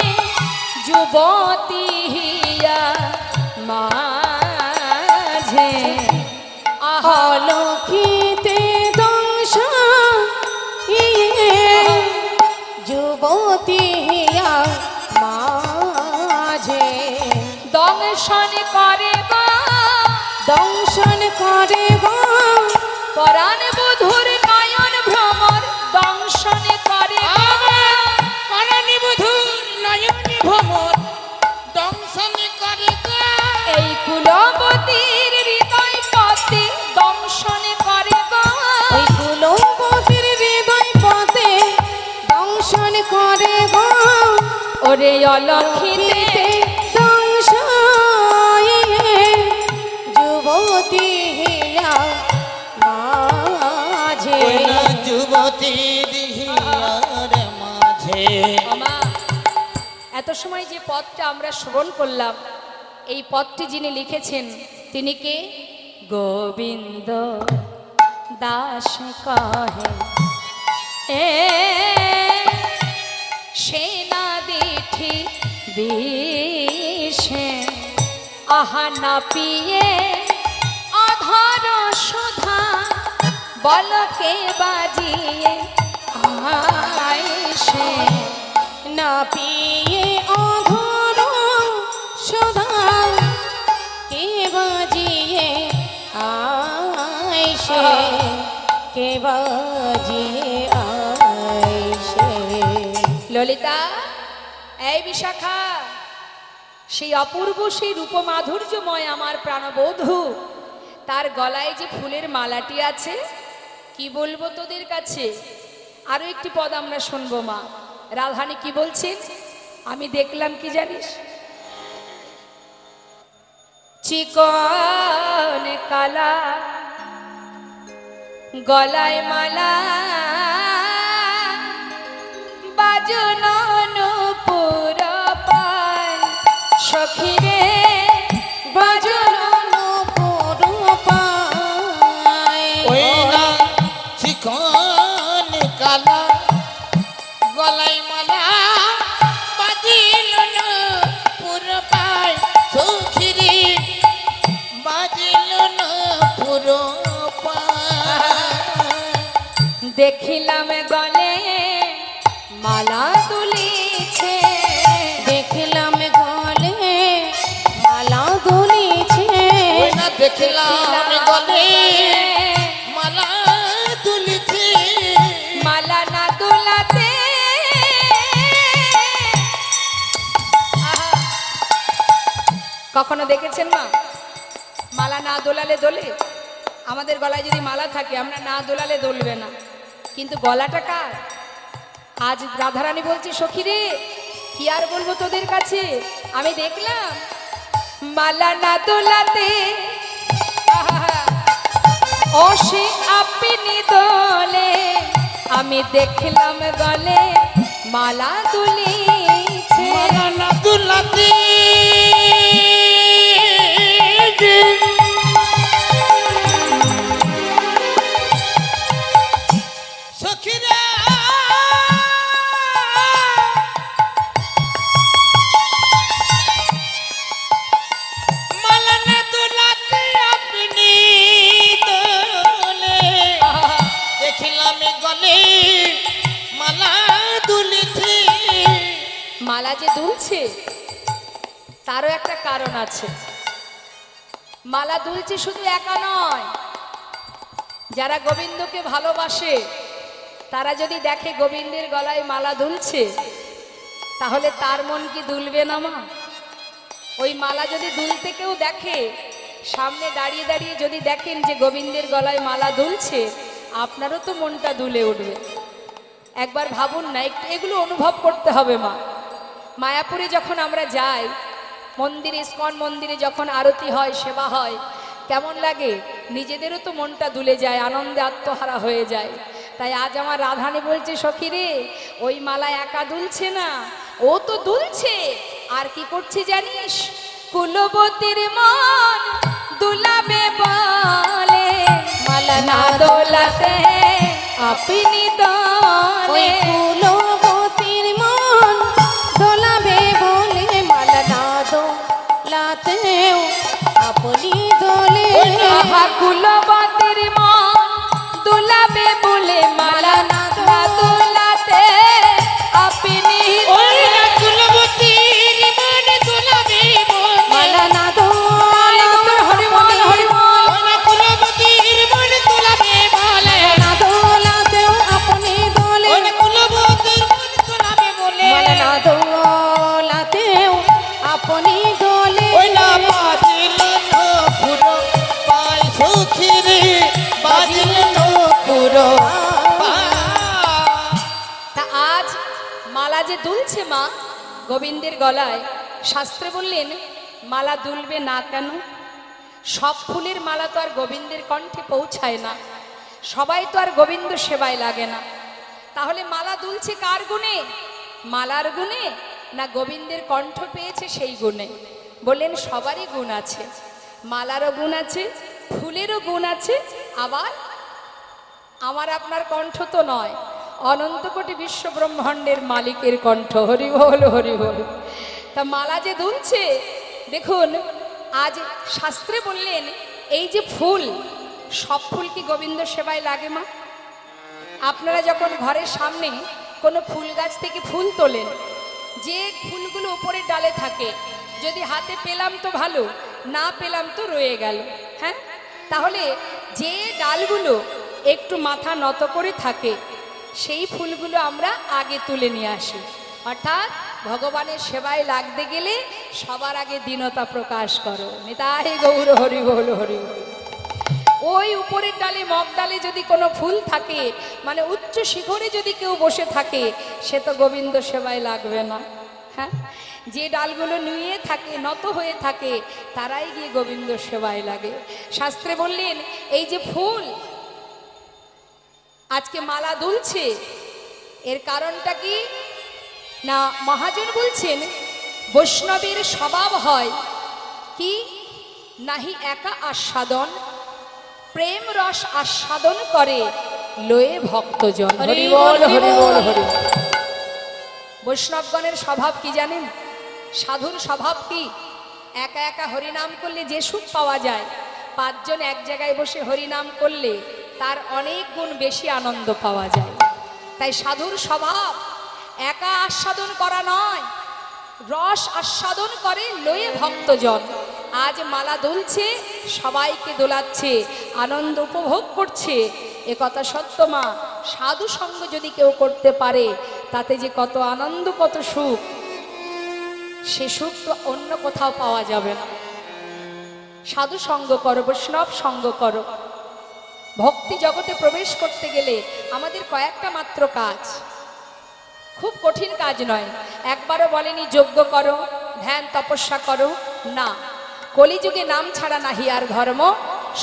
যুবতী হিয়া মাঝে, অলক্ষিতে দংশ যুবতী হিয়া মাঝে, দংশন করে গো, দংশন করে গো পরাণ বধুর নয়ন ভ্রমর, দংশন করে গো। পরাণী বধূর নয়নী ভ্রমর দংশন করে গো। এই কুলবতীর হৃদয় পথে দংশন করে গো। ওই কুলবতীর হৃদয় পথে দংশন করে গো, ওরে অলক্ষিতে দংশয়ে যুবতী হিয়া মাঝে, কইনা যুবতী দিহিয়ার মাঝে। আমা, এত সময় যে পদটা আমরা শ্রবণ করলাম, এই পদটি যিনি লিখেছেন তিনি কে? গোবিন্দ দাস কহে এ সেনা দিঠি বিষে, আহা না পিয়ে অধর সুধা, বলকে বাজিয়ে আইসে, না পিয়ে অধর সুধা, কে বাজিয়ে আইসে, কে বাজিয়ে আইসে। ললিতা, এই বিশাখা, সেই অপূর্ব সেই রূপমাধুর্যময় আমার প্রাণবধূ, তার গলায় যে ফুলের মালাটি আছে, কি বলবো তোদের কাছে। আরো একটি পদ আমরা শুনবো মা। রাধারানী কি বলছেন? আমি দেখলাম কি জানিস, চিকন কালা গলায় মালা, বাজন নূপুর পায়, সখী রে বাজন নূপুর পায়, কইনা চিকন কালা গলায় মালা, বাজিল না পুর পায়, সখীরে বাজিল না পুর পায়। দেখিলাম গলে মালা দুলিছে, দেখলাম গলে মালা দুলিছে, কইনা দেখলাম গলে মালা দুলিছে, মালা না দোলাতে কখনো দেখেছেন মা? মালা না দোলালে দোলে? আমাদের গলায় যদি মালা থাকে আমরা না দোলালে দোলবে না, কিন্তু গলাটা কার? আজ রাধারানী বলছে, সখী রে কি আর বলবো তোদের কাছে, আমি দেখলাম মালা না দোলাতে অসে আপনি দোলে, আমি দেখলাম গলে মালা দুলিছে, মালা না দুলাতে সখীরা মালা না দুলাতে আপনি দোলে, দেখিলাম গলে মালা দুলিছে। মালা যে দুলছে তারও একটা কারণ আছে। মালা দুলছে শুধু একা নয়, যারা গোবিন্দকে ভালোবাসে তারা যদি দেখে গোবিন্দের গলায় মালা দুলছে, তাহলে তার মন কি দুলবে না মা? ওই মালা যদি দুলতে কেউ দেখে, সামনে দাঁড়িয়ে দাঁড়িয়ে যদি দেখেন যে গোবিন্দের গলায় মালা দুলছে, আপনারও তো মনটা দুলে উঠবে। একবার ভাবুন না, একটু এগুলো অনুভব করতে হবে মা। মায়াপুরে যখন আমরা যাই, মন্দিরে, ইস্কন মন্দিরে যখন আরতি হয়, সেবা হয়, কেমন লাগে? নিজেদেরও তো মনটা দুলে যায়, আনন্দে আত্মহারা হয়ে যায়। তাই আজ আমার রাধানী বলছে, সখী রে, ওই মালা একা দুলছে না, ও তো দুলছে। আর কি করছে জানিস? কুলবতীর মন দুলাবে বলে, মালা না দোলাতে আপনি দোলে। কুলবতীর মন দোলাবে বলে, মালা না দোলাতেও আপনি দোলে। কুলবতীর মন দুলাবে বলে, মালা না দোলাতে আপনি কুলবতীর মন দুলাবে বলে, মালা না দোলাতে হরিবল হরিবল। কুলবতীর মন দুলাবে বলে, না দোলাতেও আপনি দোলে। কুলবতীর মন দুলাবে বলে, মালা না দোলাতেও আপনি দোলে। ওই না বাজিল পুরো পায় সখী রে, বাজিল পুরো। তা আজ মালা যে দুলছে মা গোবিন্দের গলায়, শাস্ত্রে বললেন মালা দুলবে না কেন? সব ফুলের মালা তো আর গোবিন্দের কণ্ঠে পৌঁছায় না, সবাই তো আর গোবিন্দ সেবায় লাগে না। তাহলে মালা দুলছে কার গুণে? মালার গুণে না গোবিন্দের কণ্ঠ পেয়েছে সেই গুণে? বললেন সবারই গুণ আছে, মালারও গুণ আছে, ফুলেরও গুণ আছে, আবার আমার আপনার কণ্ঠ তো নয়, অনন্ত কোটি বিশ্ব ব্রহ্মাণ্ডের মালিকের কণ্ঠ। হরি বল হরি বল। তা মালা যে দুলছে, দেখুন আজ শাস্ত্রে বললেন এই যে ফুল, সব ফুল কি গোবিন্দ সেবায় লাগে মা? আপনারা যখন ঘরের সামনে কোনো ফুল গাছ থেকে ফুল তোলেন, যে ফুলগুলো উপরের ডালে থাকে, যদি হাতে পেলাম তো ভালো, না পেলাম তো রয়ে গেল। হ্যাঁ, তাহলে যে ডালগুলো একটু মাথা নত করে থাকে, সেই ফুলগুলো আমরা আগে তুলে নিয়ে আসি। অর্থাৎ ভগবানের সেবায় লাগতে গেলে সবার আগে দীনতা প্রকাশ করো। নিতাই গৌর হরি বল হরি বল। ওই উপরের ডালে, মগ ডালে যদি কোনো ফুল থাকে, মানে উচ্চ শিখরে যদি কেউ বসে থাকে, সে তো গোবিন্দ সেবায় লাগবে না। হ্যাঁ, যে ডালগুলো নুয়ে থাকে, নত হয়ে থাকে, তারাই গিয়ে গোবিন্দ সেবায় লাগে। শাস্ত্রে বললেন এই যে ফুল আজকে মালা দুলছে, এর কারণটা কি না? মহাজন বলছেন বৈষ্ণবের স্বভাব হয় কি, নাহি একা আস্বাদন, প্রেম রস আস্বাদন করে লয়ে ভক্তজন। হরি বল হরি বল হরি বল। বৈষ্ণবগণের স্বভাব কি জানেন? সাধুর স্বভাব কি? একা একা হরিনাম করলে যে সুখ পাওয়া যায়, পাঁচজন এক জায়গায় বসে হরিনাম করলে তার অনেক গুণ বেশি আনন্দ পাওয়া যায়। তাই সাধুর স্বভাব একা আস্বাদন করা নয়, রস আস্বাদন করে লয়ে ভক্তজন। আজ মালা দুলছে, সবাইকে দোলাচ্ছে, আনন্দ উপভোগ করছে, এ কথা সত্য মা। সাধু সঙ্গ যদি কেউ করতে পারে, তাতে যে কত আনন্দ, কত সুখ, সে সুখ তো অন্য কোথাও পাওয়া যাবে না। সাধু সঙ্গ করো, বৈষ্ণব সঙ্গ করো। ভক্তি জগতে প্রবেশ করতে গেলে আমাদের কয়েকটা মাত্র কাজ, খুব কঠিন কাজ নয়। একবারও বলেনি যজ্ঞ করো, ধ্যান তপস্যা করো, না। কলিযুগে নাম ছাড়া নাহি আর ধর্ম,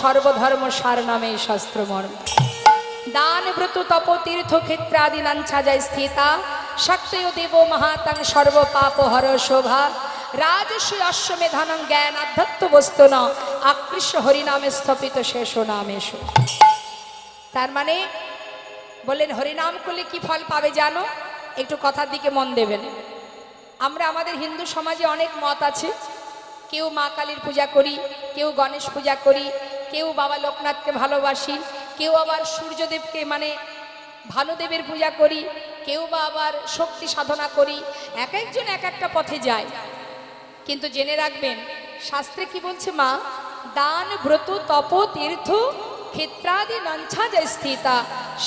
সর্বধর্ম সার নামে শাস্ত্র মর্ম। দান ব্রত তপ তীর্থ ক্ষেত্রাদি নাঞ্ছা যায় স্থিতা, শক্তয় দেব মহাতাং সর্ব পাপ হর শোভা। রাজস্ব অশ্বমেধানং জ্ঞান আধ্যাত্ম বস্তু ন, আকৃষ্ট হরিনামে স্থপিত শেষ নামেশ। তার মানে বললেন হরিনাম করলে কি ফল পাবে জানো? একটু কথার দিকে মন দেবেন। আমরা আমাদের হিন্দু সমাজে অনেক মত আছে, কেউ মা কালীর পূজা করি, কেউ গণেশ পূজা করি, কেউ বাবা লোকনাথকে ভালোবাসি, কেউ আবার সূর্যদেবকে মানে ভানুদেবের পূজা করি, কেউ বা আবার শক্তি সাধনা করি। এক একজন এক একটা পথে যায়, কিন্তু জেনে রাখবেন শাস্ত্রে কি বলছে মা, দান ব্রত তপ তীর্থ ক্ষেত্রাদি নঞ্ছা স্থিতা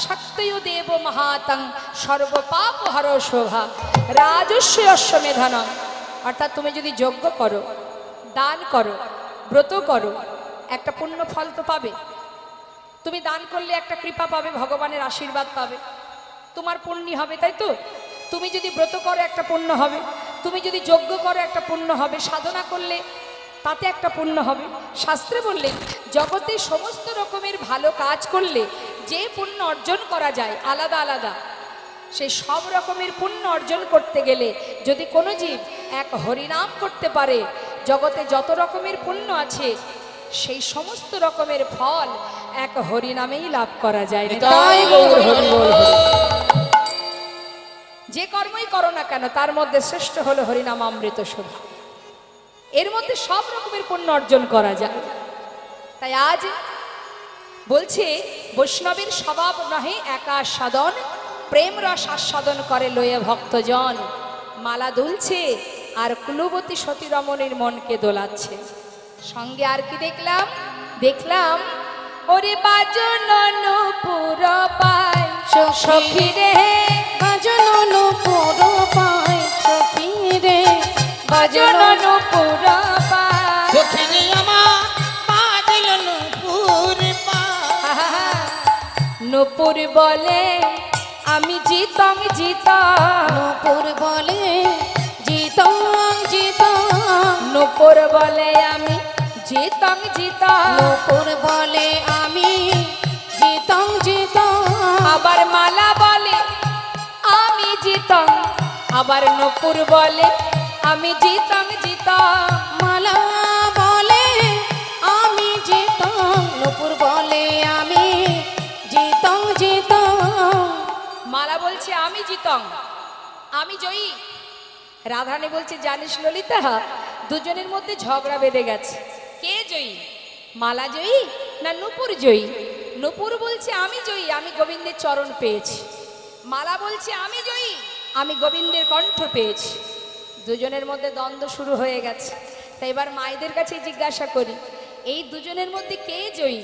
শক্তয় দেব মহাতং সর্বপাপ হর শোভা রাজস্ব অশ্বমেধন। অর্থাৎ তুমি যদি যজ্ঞ করো, দান করো, ব্রত করো, একটা পুণ্য ফল তো পাবে। তুমি দান করলে একটা কৃপা পাবে, ভগবানের আশীর্বাদ পাবে, তোমার পুণ্যি হবে, তাই তো? তুমি যদি ব্রত করো একটা পুণ্য হবে, তুমি যদি যজ্ঞ করো একটা পুণ্য হবে, সাধনা করলে তাতে একটা পুণ্য হবে। শাস্ত্রে বললেন জগতে সমস্ত রকমের ভালো কাজ করলে যে পুণ্য অর্জন করা যায় আলাদা আলাদা, সেই সব রকমের পুণ্য অর্জন করতে গেলে যদি কোনো জীব এক হরিনাম করতে পারে, জগতে যত রকমের পুণ্য আছে সেই সমস্ত রকমের ফল এক হরিনামেই লাভ করা যায়। তাই গৌর হরি বল। যে কর্মই করো না কেন তার মধ্যে শ্রেষ্ঠ হলো হরিনাম অমৃত শোভা, এর মধ্যে সব রকমের পুণ্য অর্জন করা যায়। তাই আজ বলছে বৈষ্ণবের স্বভাব নহে একা সাধন, প্রেম রস আস্বাদন করে লয়ে ভক্তজন। মালা দুলছে আর কুলবতী সতী রমণীর মনকে দোলাচ্ছে। সঙ্গে আর কি দেখলাম? দেখলাম ওরে বাজন নূপুর পায় সখী রে, বাজন নূপুর পায় সখী রে, বাজন নূপুর পায়। সখী রে আমার বাজিল নূপুর পায়। নূপুর বলে আমি জিতং জিতং, নূপুর বলে জিতং জিতং, নূপুর বলে আমি জিতং জিতং, নূপুর বলে আমি জিতং জিতং, আবার মালা বলে আমি জিতং, আবার নূপুর বলে আমি জিতং জিতং। মালা বলে আমি জিতং, নূপুর বলে আমি জিতং জিতং। মালা বলছে আমি জিতং, আমি জয়ী। রাধারানী বলছে জানিস ললিতা, দুজনের মধ্যে ঝগড়া বেঁধে গেছে, কে জয়ী? মালা জয়ী না নূপুর জয়ী? নূপুর বলছে আমি জয়ী, আমি গোবিন্দের চরণ পেয়েছি। মালা বলছে আমি জয়ী, আমি গোবিন্দের কণ্ঠ পেয়েছি। দুজনের মধ্যে দ্বন্দ্ব শুরু হয়ে গেছে। তাই এবার মায়েদের কাছে জিজ্ঞাসা করি, এই দুজনের মধ্যে কে জয়ী?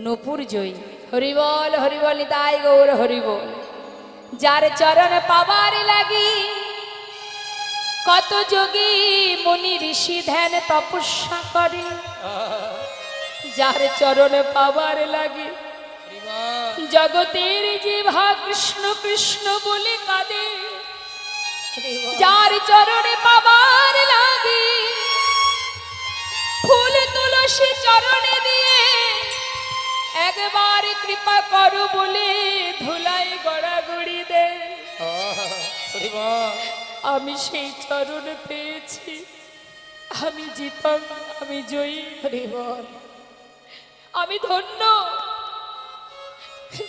নূপুর জয়ী। হরিবল হরিবল নিতাই গৌর হরিবল। যার চরণ পাবার লাগি কত যোগী মুনি ঋষি ধ্যান তপস্যা করে, যার চরণ পাবার লাগি জগতের জিহ্বা কৃষ্ণ কৃষ্ণ বলে কাঁদে, যার চরণে পাবার লাগি ফুল তুলসী চরণে দিয়ে একবার কৃপা করো বলে ধুলাই গড়াগড়ি দে। আমি সেই চরণ পেয়েছি, আমি জিতং, আমি জয়ী। আমি ধন্য,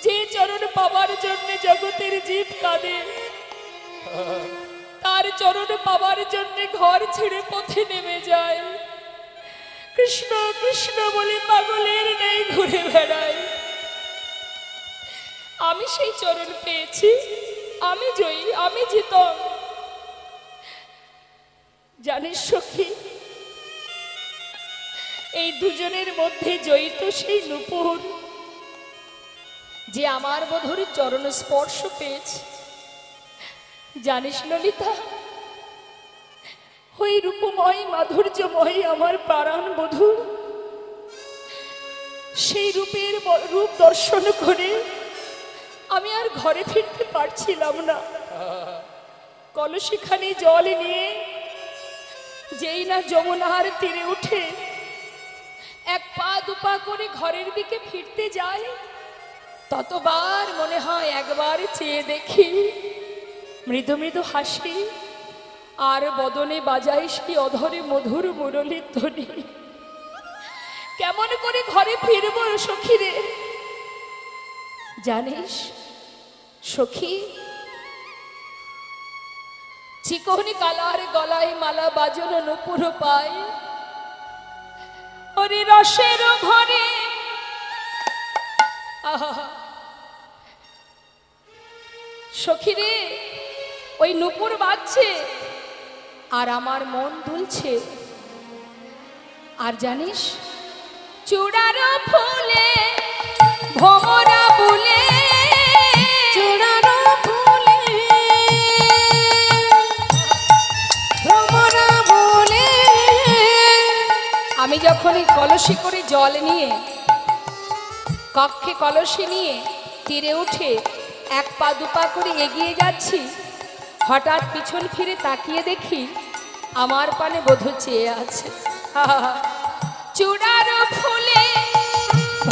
যে চরণ পাবার জন্য জগতের জীব কাঁদে, তার চরণ পাবার জন্য ঘর ছেড়ে পথে নেমে যায়, কৃষ্ণ কৃষ্ণ বলে পাগলের নেই ঘুরে বেড়ায়। আমি সেই চরণ পেয়েছি, আমি জয়ী, আমি জিতং। জানিস সখী, এই দুজনের মধ্যে জয়ী তো সেই নূপুর, যে আমার বধূর চরণ স্পর্শ পেয়েছে। জানিস ললিতা, ওই রূপময় মাধুর্যময় আমার প্রাণ বধূ, সেই রূপ দর্শন করে আমি আর ঘরে ফিরতে পারছিলাম না। কলসিখানি জল নিয়ে যেই না যমুনার তীরে উঠে এক পা দুপা করে ঘরের দিকে ফিরতে যায়, ততবার মনে হয় একবার চেয়ে দেখি মৃদু মৃদু হাসি, আর বদনে বাজাই সেই অধরে মধুর মুরলীর ধ্বনি। কেমন করে ঘরে ফিরব সখী রে? জানিস সখী, চিকনি কালার গলায় মালা বাজন নূপুর পায়, ওরে রসের ভরে সখী রে, ওই নুপুর বাজছে আর আমার মন দুলছে। আর জানিস, চূড়ার ফুলে ভোমরা বুলে, চূড়ার ফুলে ভ্রমরা বলে। আমি যখন এই কলসি করে জল নিয়ে, কক্ষে কলসি নিয়ে তীরে উঠে এক পা দুপা করে এগিয়ে যাচ্ছি, হঠাৎ পিছন ফিরে তাকিয়ে দেখি আমার পানে বধূ চেয়ে আছে। চূড়ার ফুলে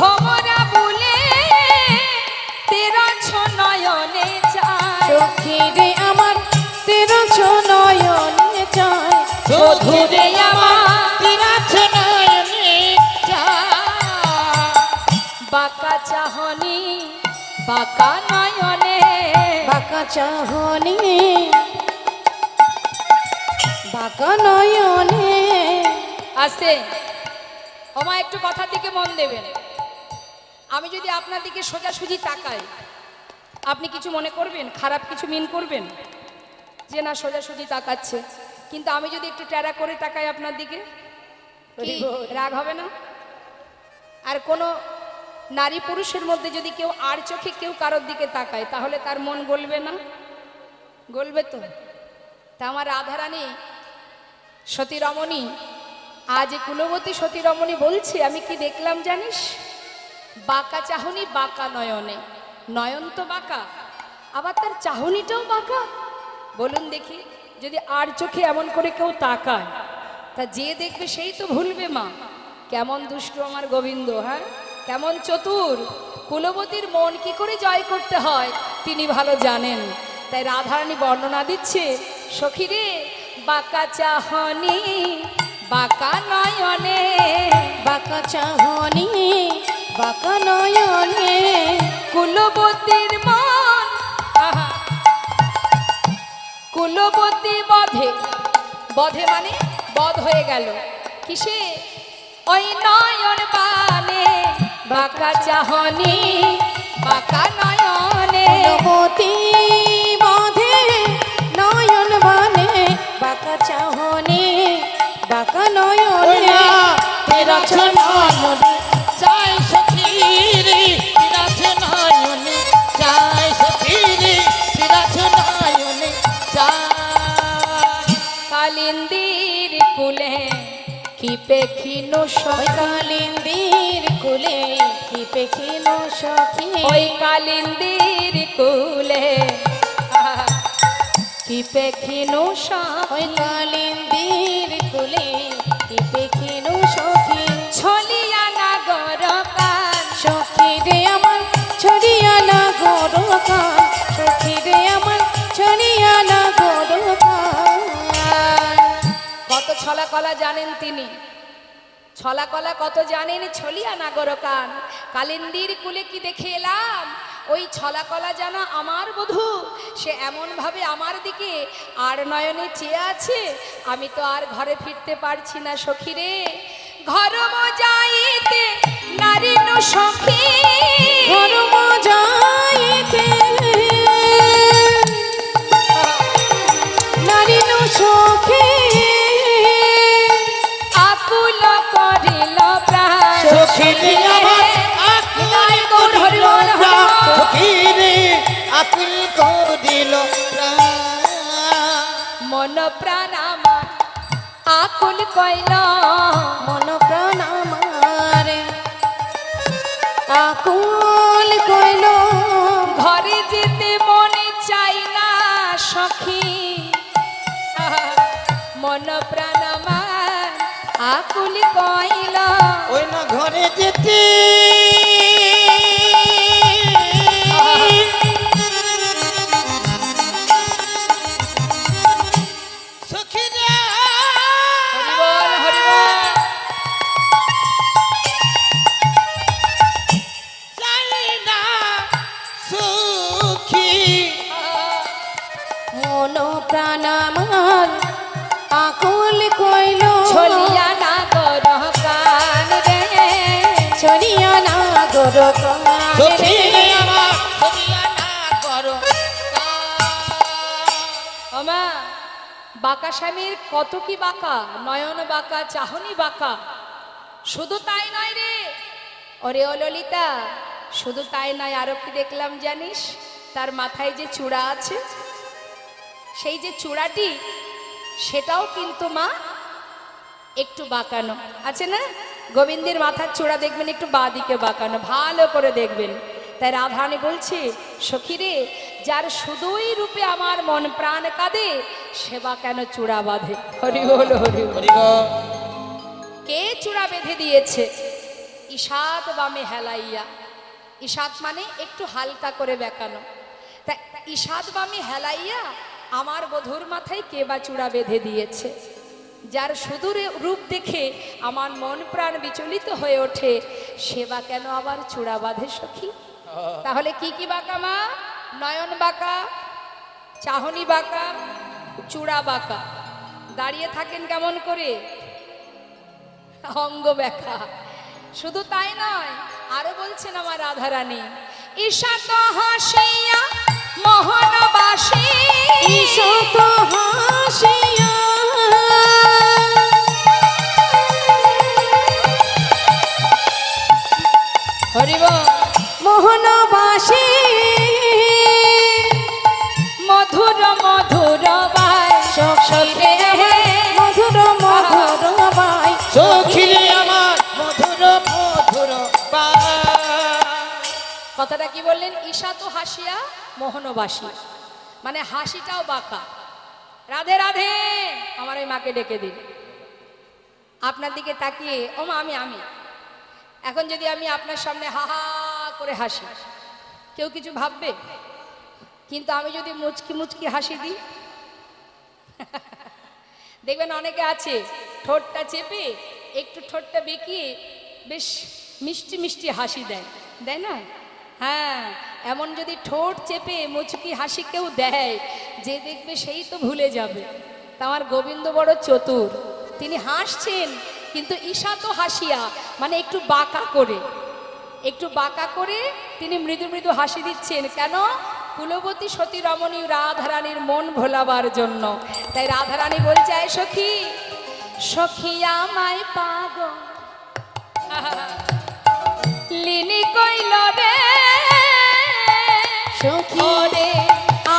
ভোমরা বুলে, তেরছ নয়নে চায়, সখী রে আমার তেরছ নয়নে চায়, বধূরে আমার তিরাছ নয়নে চায়। বাঁকা চাহনি বাঁকা নয়নে, বাঁকা চাহনি বাঁকা নয়নে। আস্তে ওমা, একটু কথার দিকে মন দেবেন। আমি যদি আপনার দিকে সোজাসুজি তাকাই, আপনি কিছু মনে করবেন, খারাপ কিছু মিন করবেন যে না সোজাসুজি তাকাচ্ছে? কিন্তু আমি যদি একটু টেরা করে তাকাই আপনার দিকে, কি রাগ হবে না? আর কোনো নারী পুরুষের মধ্যে যদি কেউ আর চোখে কেউ কারোর দিকে তাকায়, তাহলে তার মন গলবে না? গলবে তো। তা আমার রাধারানী সতী রমণী, আজ কুলবতী সতী রমণী বলছে, আমি কি দেখলাম জানিস? বাঁকা চাহনি বাঁকা নয়নে। নয়ন তো বাঁকা, আবার তার চাহনিটাও বাঁকা। বলুন দেখি, যদি আর চোখে এমন করে কেউ তাকায়, তা যে দেখবে সেই তো ভুলবে মা কেমন দুষ্টু আমার গোবিন্দ। হ্যাঁ, কেমন চতুর। কুলবতীর মন কি করে জয় করতে হয় তিনি ভালো জানেন। তাই রাধারানী বর্ণনা দিচ্ছে, সখী রে বাঁকা চাহনি বাঁকা নয়নে, বাঁকা চাহনি বাঁকা নয়নে। কুলবতীর মন, আহা, কুলবতী বধে, বধে মানে বধ হয়ে গেল কিসে? ওই নয়ন বানে, বাঁকা চাহনি বাঁকা নয়নে। কুলবতী বাঁধে নয়ন বানে, বাঁকা চাহনি বাঁকা নয়নে। তিরাছ নয়নে চায় সখী রে, তিরাছ নয়নে চায় সখী রে, তিরাছ নয়নে চায়। কালিন্দির কুলে কি পেখিনো ওই সখী, কালিন্দির কুলে কি পেখিনো সখী, ওই কালিন্দির কুলে আহা, কি পেখিনো ওই সখী। কালিন্দির কুলে কি পেখিনো সখী। ছলিয়া নাগর কান, সখী রে আমার ছড়িয়া না গরকান, সখী রে আমার ছড়িয়া না গরকান। কত ছলা কলা জানেন তিনি, ছলা কলা কত জানেন, ছলিয়া নাগর কান। কালিন্দির কুলে কি দেখে এলাম, ওই ছলা কলা জানা আমার বধূ, সে এমন ভাবে আমার দিকে আর নয়নে চেয়ে আছে, আমি তো আর ঘরে ফিরতে পারছি না সখী রে। ঘর যাইতে নারী নো সখী, ধর্ম যাইতে নারী নো সখী, আকুল করিল প্রাণ। সখী রে আমার আকুল করিল প্রাণ, সখী রে আকুল করিল প্রাণ। মন প্রাণ আমার আকুল কইল, মন প্রাণ আমার আকুল কইল। ঘরে যেতে মনে চাই না সখী, আহা, মন প্রাণ আমার আকুল কইল। ওই না ঘরে যেতে সখী রে হরিবল হরিবল। চাই না সুখী। মন প্রাণ আমার আকুল কইল। ছলিয়া নাগর কান রে, ছড়িয়া না গরকান সখী রে রে, আমার ছড়িয়া না করো। বাঁকা স্বামীর কত কি বাঁকা, নয়ন বাঁকা, চাহনি বাঁকা। শুধু তাই নয় রে, ওরে ও ললিতা, শুধু তাই নয়, আরো কি দেখলাম জানিস? তার মাথায় যে চূড়া আছে, সেই যে চূড়াটি, সেটাও কিন্তু মা একটু বাঁকানো আছে না? গোবিন্দের মাথার চূড়া দেখবেন একটু বাঁ দিকে বাঁকানো, ভালো করে দেখবেন। তাই রাধারানী বলছে, সখী রে, যার শুধুই রূপে আমার মন প্রাণ কাঁদে, সেবা কেন চূড়া বাঁধে? হরি বল, হরি বল। কে চূড়া বেঁধে দিয়েছে? ঈষাত বামে হেলাইয়া। ঈষাত মানে একটু হালকা করে বেঁকানো। তা ঈষাত বামে হেলাইয়া আমার বধূর মাথায় কে বা চূড়া বেঁধে দিয়েছে? যার শুধু রূপ দেখে আমার মন প্রাণ বিচলিত হয়ে ওঠে, সেবা কেন আবার চূড়া বাঁধে সখী? তাহলে কি কি বাঁকা মা? নয়ন বাঁকা, চাহনি বাঁকা, চূড়া বাঁকা। দাঁড়িয়ে থাকেন কেমন করে? অঙ্গ ব্যাখ্যা। শুধু তাই নয়, আরো বলছেন আমার রাধারানী, ঈশাত হাসিয়া মোহনবাসী, ঈশাত হাসিয়া হরিব মোহনবাসী, মধুর মধুর বাই সখী রে মধুর মধুর বাই, সখী রে আমার মধুর মধুর বাই। কথাটা কি বললেন? ঈশাত হাসিয়া মোহনবাসী, মানে হাসিটাও বাঁকা। রাধে রাধে, আমার ওই মাকে ডেকে দিন। আপনার দিকে তাকিয়ে, ও মা, আমি এখন যদি আমি আপনার সামনে হা হা করে হাসি, কেউ কিছু ভাববে? কিন্তু আমি যদি মুচকি মুচকি হাসি দিই, দেখবেন অনেকে আছে ঠোঁটটা চেপে একটু ঠোঁটটা বেঁকিয়ে বেশ মিষ্টি মিষ্টি হাসি দেয়, দেয় না? হ্যাঁ, এমন যদি ঠোঁট চেপে মুচকি হাসি কেউ দেয়, যে দেখবে সেই তো ভুলে যাবে। তা আমার গোবিন্দ বড় চতুর, তিনি হাসছেন কিন্তু ঈশাত হাসিয়া, মানে একটু বাঁকা করে, একটু বাঁকা করে তিনি মৃদু মৃদু হাসি দিচ্ছেন। কেন? কুলবতী সতী রমণী রাধারানীর মন ভোলাবার জন্য। তাই রাধারানী বলছে, আয় সখী, সখী আমায় পাগল লিনি কইল রে, সখী রে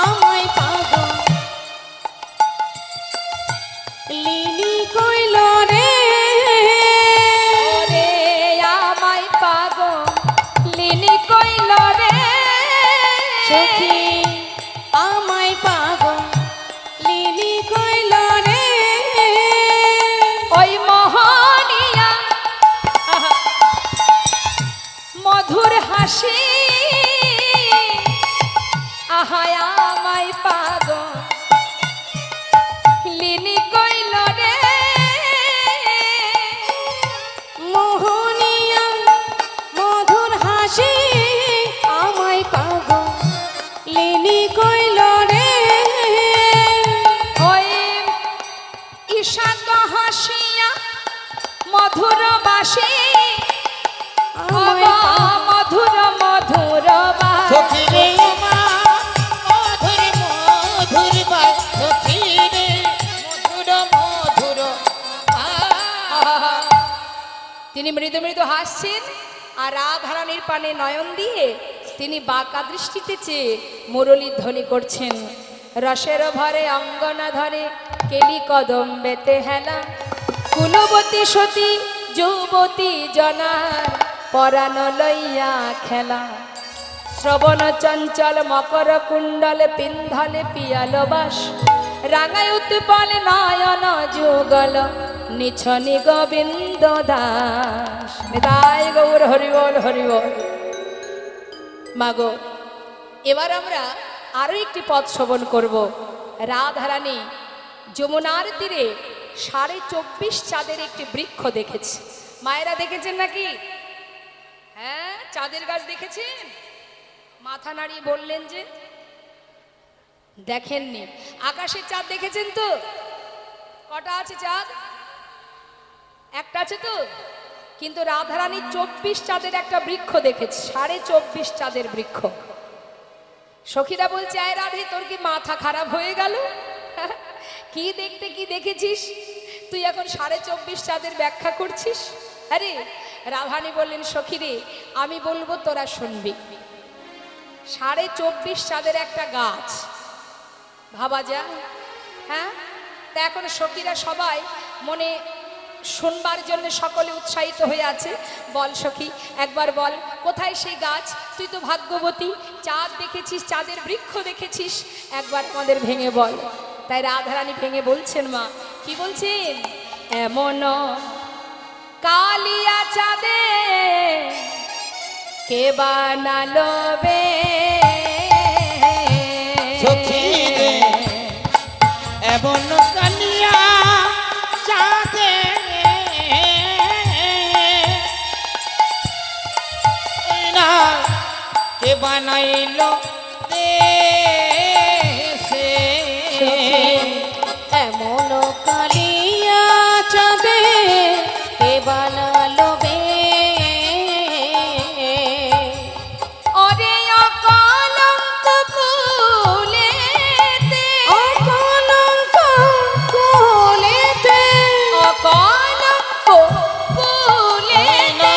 আমায় পাগল লিলি কইল রে, ওরে আমায় পাগল লিনি কইল রে, সখী আমায় পাগল লিলি কইল রে, ওই মোহনিয়া মধুর হাসি, আহায় আমায় পাগল লিনি কইল রে, মোহনিয়া মধুর হাসি আমায় পাগল লিলি কইল রে, ওই ঈশাত হাসিয়া মধুর বাসি, আমায় পাগল মধুর মধুর বাসি। সখী রে আমার মধুর মধুর বাই, সখী রে মধুর মধুর বাই। তিনি মৃদু মৃদু হাসছেন, আর রাধারানীর পানে নয়ন দিয়ে তিনি বাঁকা দৃষ্টিতে চেয়ে মুরলী ধ্বনি করছেন। রসের ভরে অঙ্গনা ধরে কেলি কদম বেতে হেলা, কুলবতী সতী যুবতী জনার পরাণ লইয়া খেলা, শ্রবণ চঞ্চল মকর কুণ্ডলে পিন্ধলে পিয়াল বাস, রাঙায় উৎপল নয়ন যুগল নিছনি গোবিন্দ দাস। নিতাই গৌর হরিবল, হরিবল। মাগো, এবার আমরা আরো একটি পদ শ্রবণ করব। রাধারানী যমুনার তীরে 24.5 চাঁদের একটি বৃক্ষ দেখেছে। মায়েরা দেখেছেন নাকি? হ্যাঁ, চাঁদের গাছ দেখেছেন? মাথা নাড়িয়ে বললেন যে দেখেননি। আকাশের চাঁদ দেখেছেন তো? কটা আছে চাঁদ? একটা আছে তো। কিন্তু রাধারানী 24 চাঁদের একটা বৃক্ষ দেখেছে, 24.5 চাঁদের বৃক্ষ। সখীরা বলছে, আয় রাধে, তোর কি মাথা খারাপ হয়ে গেল? কি দেখতে কি দেখেছিস তুই এখন 24.5 চাঁদের ব্যাখ্যা করছিস? আরে রাধারানী বললেন সখী রে, আমি বলবো তোরা শুনবি। 24.5 চাঁদের একটা গাছ, ভাবা যায়? হ্যাঁ, তা এখন সখীরা সবাই মনে শুনবার জন্য সকলে উৎসাহিত হয়ে আছে। বল সখী, একবার বল কোথায় সেই গাছ? তুই তো ভাগ্যবতী, চাঁদ দেখেছিস, চাঁদের বৃক্ষ দেখেছিস, একবার আমাদের ভেঙে বল। তাই রাধারানী ভেঙে বলছেন, মা কি বলছেন? এমন কালিয়া চাঁদে কে বানালো বে সখী রে এমন কালিয়া চাঁদে না কে বানাইলো দেশে। এমন কালিয়া চাঁদে কে বানালো বে ওরে অকলঙ্ক কুলেতে, অকলঙ্ক কুলেতে, অকলঙ্ক কুলেতে,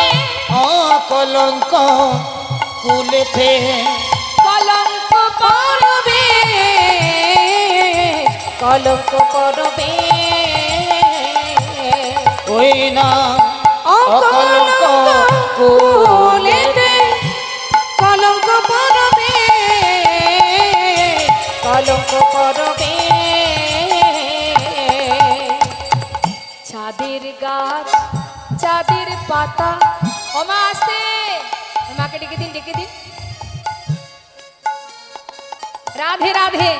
অকলঙ্ক কুলেতে কলঙ্ক করবে, কলঙ্ক করবে ওই না অকলঙ্ক কুলেতে, কলঙ্ক করবে, কলঙ্ক করবে। চাঁদের গাছ, চাঁদের পাতা, ওমা আসতে, মাকে ডেকে দিন, ডেকে দিন। রাধে রাধে,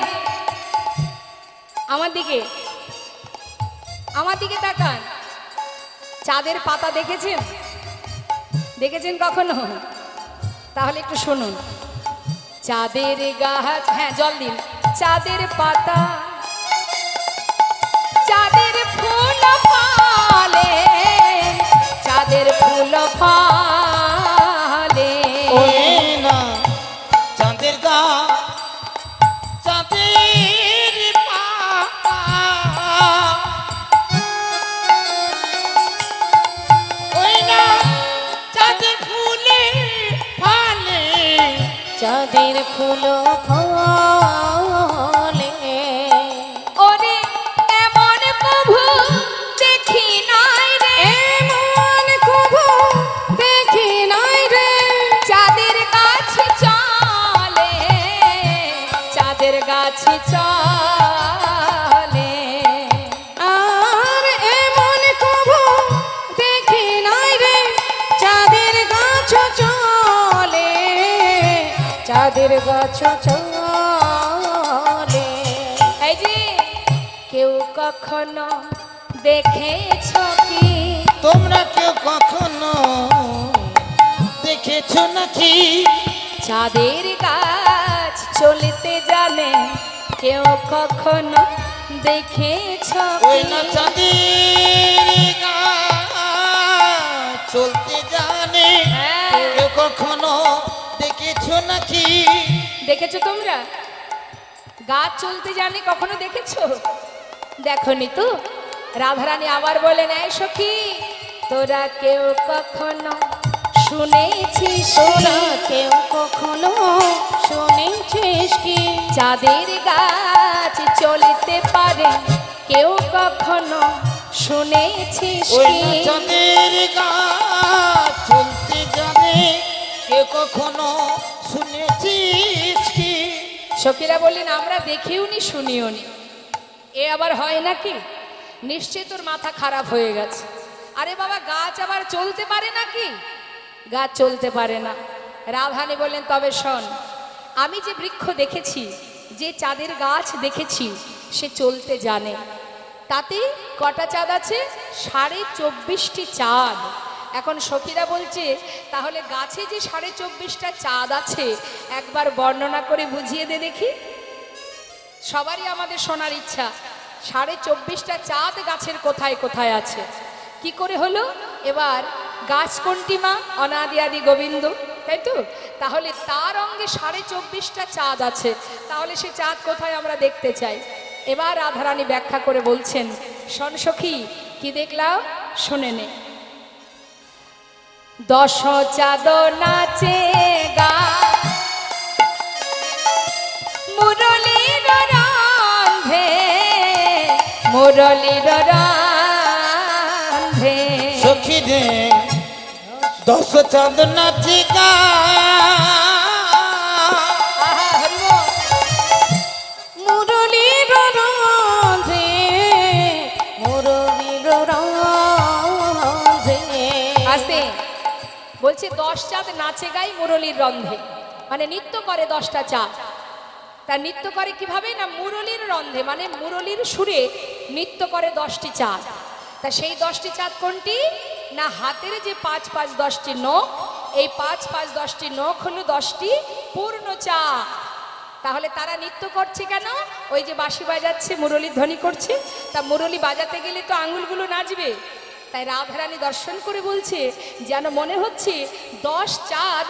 আমার দিকে, আমার দিকে তাকান। চাঁদের পাতা দেখেছেন? দেখেছেন কখনো? তাহলে একটু শুনুন। চাঁদের গাছ, হ্যাঁ জল দিন। চাঁদের পাতা, চাঁদের ফুল ফলে, চাঁদের ফুল ফলে, ওই না চাঁদের গা চাঁদের পাতা ওই না চাঁদের ফুলে ফলে চাঁদের ফুল ফলে ওরে এমন প্রভু দেখি নাই রে, এমন কভু দেখি নাই রে চাঁদের গাছে চলে, চাঁদের গাছে চলে, আর এমন কভু দেখি নাই রে চাঁদের গাছ চলে, চাঁদের গাছ চলে। এই যে কেউ কখনো দেখেছ কি? তোমরা কেউ কখনো দেখেছো নাকি? চাঁদের গাছ চলতে জানে, কেউ কখনো দেখেছ ওই কি? না চাঁদের গা চলতে জানে হ্যাঁ। কেউ কখনো দেখেছো নাকি? দেখেছো তোমরা? গাছ চলতে জানে, কখনো দেখেছো? দেখনি তো? রাধারানী আবার বলেন, এই সখী তোরা কেউ কখনো শুনেছিস তোরা কি? কেউ কখনো শুনেছিস কি? চাঁদের গাছ চলতে পারে, কেউ কখনো শুনেছিস ওই কি? না চাঁদের গা চলতে জানে কেউ কখনো শুনেছিস কি? সখীরা বললেন, আমরা দেখিও নি শুনিও নি। এ আবার হয় নাকি? নিশ্চয় তোর মাথা খারাপ হয়ে গেছে। আরে বাবা, গাছ আবার চলতে পারে নাকি? গাছ চলতে পারে না। রাধারানী বললেন, তবে শোন, আমি যে বৃক্ষ দেখেছি, যে চাঁদের গাছ দেখেছি, সে চলতে জানে। তাতে কটা চাঁদ আছে? 24.5টি চাঁদ। এখন সখীরা বলছে, তাহলে গাছে যে 24.5টা চাঁদ আছে, একবার বর্ণনা করে বুঝিয়ে দে দেখি। সবারই আমাদের শোনার ইচ্ছা, 24.5টা চাঁদ গাছের কোথায় কোথায় আছে, কি করে হলো? এবার গাছ কোনটি মা? অনাদি আদি গোবিন্দ, তাই তো? তাহলে তার অঙ্গে 24.5টা চাঁদ আছে, তাহলে সে চাঁদ কোথায় আমরা দেখতে চাই। এবার রাধারানী ব্যাখ্যা করে বলছেন, শোন সখী, কি দেখলাম শুনে নে। দশ চাঁদ নাচে গা মুরলীর রাধে, মুরলীর রাধে। সখী রে দশ চাঁদ নাচে গা মুরলীর রাধে, মুরলীর রাধে। আসতে বলছে 10 চাঁদ নাচে গাই মুরলীর রন্ধে, মানে নৃত্য করে 10টা চাঁদ। তা নৃত্য করে কিভাবে না, মুরলীর রন্ধে, মানে মুরলীর সুরে নৃত্য করে 10টি চাঁদ। তা সেই 10টি চাঁদ কোনটি না, হাতের যে 5 5 10টি নখ, এই 5 5 10টি নখ হলো 10টি পূর্ণ চাঁদ। তাহলে তারা নৃত্য করছে কেন, ওই যে বাঁশি বাজাচ্ছে, মুরলীর ধ্বনি করছে, তা মুরলী বাজাতে গেলে তো আঙুলগুলো নাচবে। তাই রাধারানী দর্শন করে বলছে যেন মনে হচ্ছে 10 চাঁদ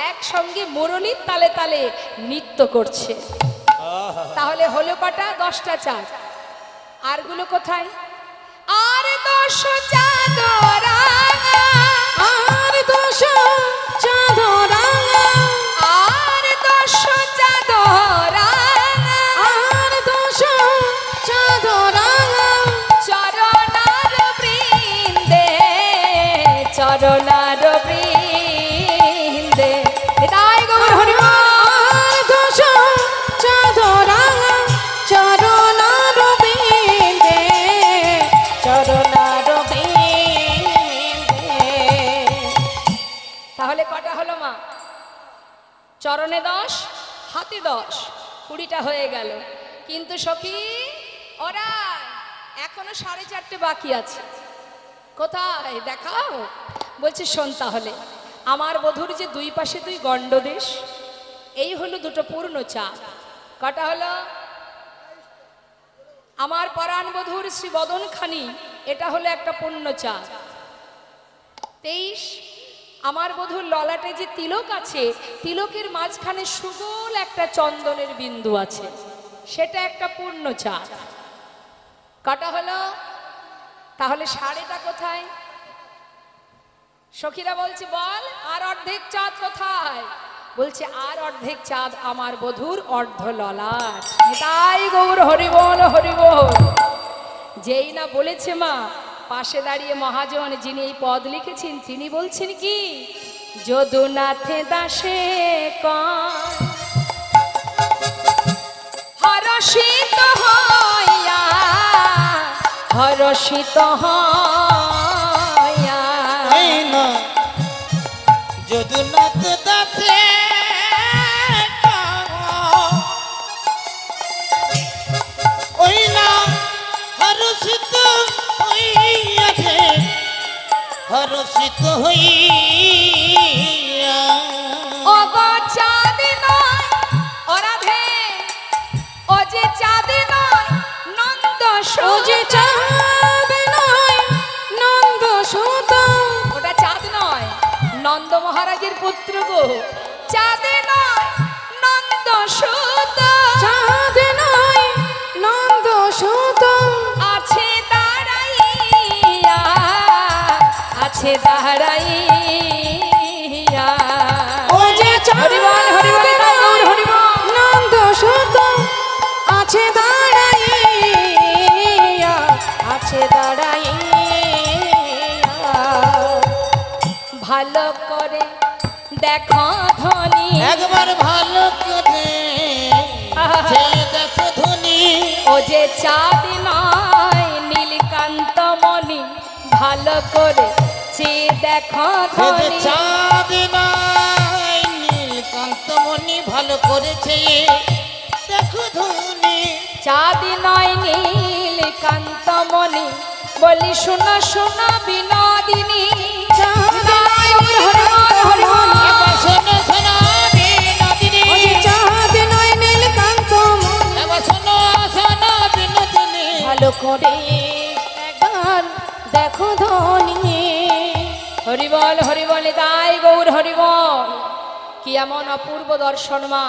একসঙ্গে মুরলীর তালে তালে নৃত্য করছে। তাহলে হলো কটা, 10টা চাঁদ। আরগুলো কোথায়, আর 10 চাঁদ রাঙা, আর 10 চাঁদ রাঙা, আর 10 চাঁদ রাঙা, আর 10 চাঁদ রাঙা। চরণার বৃন্দে, চরণার বৃন্দে। তাই গৌর হরি বল। আর 10 চাঁদ রাঙা, চরণার বিন্দে, চরণার বিন্দে। তাহলে কটা হলো মা, চরণে 10, হাতে 10, 20টা হয়ে গেল। কিন্তু সখী ওরা এখনো 4:30 বাকি আছে, কোথায় দেখাও। বলছে শোন, তাহলে আমার বধূর যে দুই পাশে 2 গণ্ডদেশ, এই হলো 2টো পূর্ণ চাঁদ। কটা হলো, আমার পরাণ বধূর শ্রী বদনখানি, এটা হলো একটা পূর্ণ চাঁদ। 23 আমার বধূর ললাটে যে তিলক আছে, তিলকের মাঝখানে সুগোল একটা চন্দনের বিন্দু আছে, সেটা একটা পূর্ণ চাঁদ। কটা হলো, তাহলে 1/2টা কোথায়, সখীরা বলছি বল, আর অর্ধেক চাঁদ কোথায়, বলছে আর অর্ধেক চাঁদ আমার বধূর অর্ধ ললাট। তাই গৌর হরিবল হরিবল। যেই না বলেছে মা, পাশে দাঁড়িয়ে মহাজন যিনি এই পদ লিখেছেন, তিনি বলছেন কি, যদুনাথে দাসে কর হরষিত হইয়া, হরষিত হইয়া। এই না যদুনাথ দাসে ওই না হরষিত হইয়াছে, হরষিত হইয়া। ও গো চাঁদ নয় ও রাধে, ও যে চাঁদ নয় নন্দ ও যে চাঁদ নয় নন্দ সুত, ওটা চাঁদ নয়, নন্দ মহারাজের পুত্র গো। চাঁদ নয় নন্দ সুত, চাঁদ নয় নন্দ সুত। আছে দাঁড়াইয়া, আছে দাঁড়াইয়া। ও যে হরিবল হরিবল, তাই গৌর হরিবল। নন্দ সুত, আছে দাঁড়াইয়া, আছে দাঁড়াইয়া। ভালো করে দেখো ধনী, একবার ভালো করে সে দেখো ধনী, ও যে চাঁদ নয় নীলকান্ত মণি, ভালো করে চেয়ে দেখো সে যে ধনী। চাঁদ নাই নীলকান্তমণি, ভালো করেছে দেখো ধনী। চাঁদ নয় নীলকান্ত মণি, বলি শোনো শোনো বিনোদিনী। চাঁদ নয় হরিবল হরিবল। এবার শোনো শোনো বিনোদিনী, ও যে চাঁদ নয় নীলকান্ত মণি, এবার শোনো শোনো বিনোদিনী। ভালো করে একবার দেখো ধনী। হরিবল হরিবল, তাই গৌর হরিবল। কি এমন অপূর্ব দর্শন মা,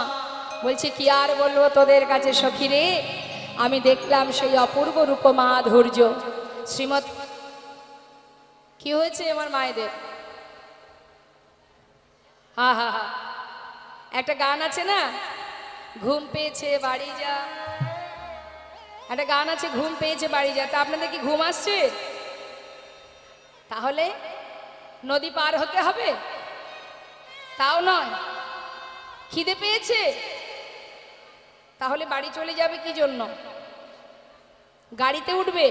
বলছে কি আর বলবো তোদের কাছে সখী রে। আমি দেখলাম সেই অপূর্ব রূপ মাধুর্য। শ্রীমৎ কি হয়েছে আমার মায়েদের? হা হা হা, একটা গান আছে না, ঘুম পেয়েছে বাড়ি যা, একটা গান আছে ঘুম পেয়েছে বাড়ি যা। তা আপনাদের কি ঘুম আসছে? তাহলে নদী পার হতে হবে? তাও নয়। খিদে পেয়েছে? তাহলে বাড়ি চলে যাবে কি জন্য? গাড়িতে উঠবে?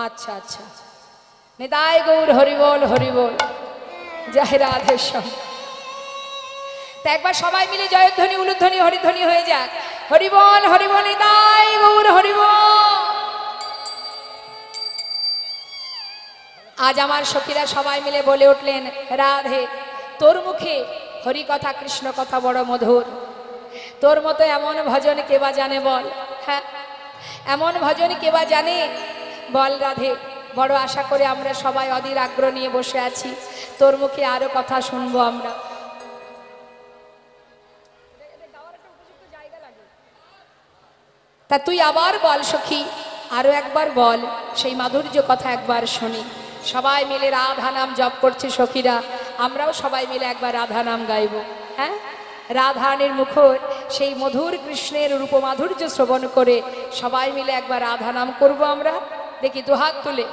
আচ্ছা আচ্ছা, নিতাই গৌর হরিবল হরিবল, জয় রাধেশ্যাম। তা একবার সবাই মিলে জয়ধ্বনি উলুধ্বনি হরিধ্বনি হয়ে যাক। হরিবল হরিবল, নিতাই গৌর হরিবল। আজ আমার সখীরা সবাই মিলে বলে উঠলেন, রাধে তোর মুখে হরি কথা কৃষ্ণ কথা বড় মধুর, তোর মতো এমন ভজন কে বা জানে বল? হ্যাঁ, এমন ভজন কে বা জানে বল রাধে? বড় আশা করে আমরা সবাই অধীর আগ্রহ নিয়ে বসে আছি, তোর মুখে আরো কথা শুনবো আমরা। তা তুই আবার বল সখী, আরো একবার বল, সেই মাধুর্য কথা একবার শুনি। সবাই মিলে রাধা নাম জপ করছে সখীরা, আমরাও সবাই মিলে একবার রাধা নাম গাইব। হ্যাঁ, রাধারানীর মুখর সেই মধুর কৃষ্ণের রূপ মাধুর্য শ্রবণ করে সবাই মিলে একবার রাধা নাম করবো আমরা। দেখি দুহাত তুলে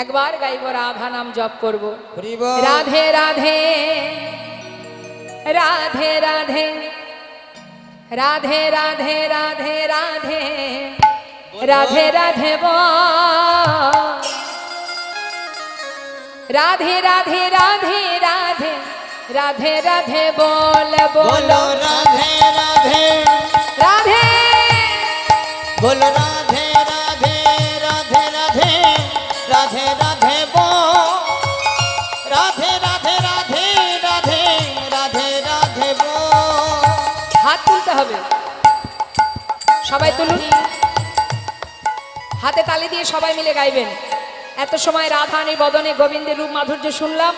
একবার গাইব, রাধা নাম জপ করব। রাধে রাধে রাধে রাধে রাধে রাধে রাধে রাধে রাধে রাধে বল, রাধে রাধে রাধে রাধে রাধে রাধে বল, বলো রাধে রাধে রাধে, বলো রাধে রাধে রাধে রাধে রাধে রাধে বল, রাধে রাধে রাধে রাধে রাধে রাধে বল। হাত তুলতে হবে, সবাই তুলুন, হাতে তালি দিয়ে সবাই মিলে গাইবেন। এত সময় রাধারানীর বদনে গোবিন্দের রূপ মাধুর্য শুনলাম,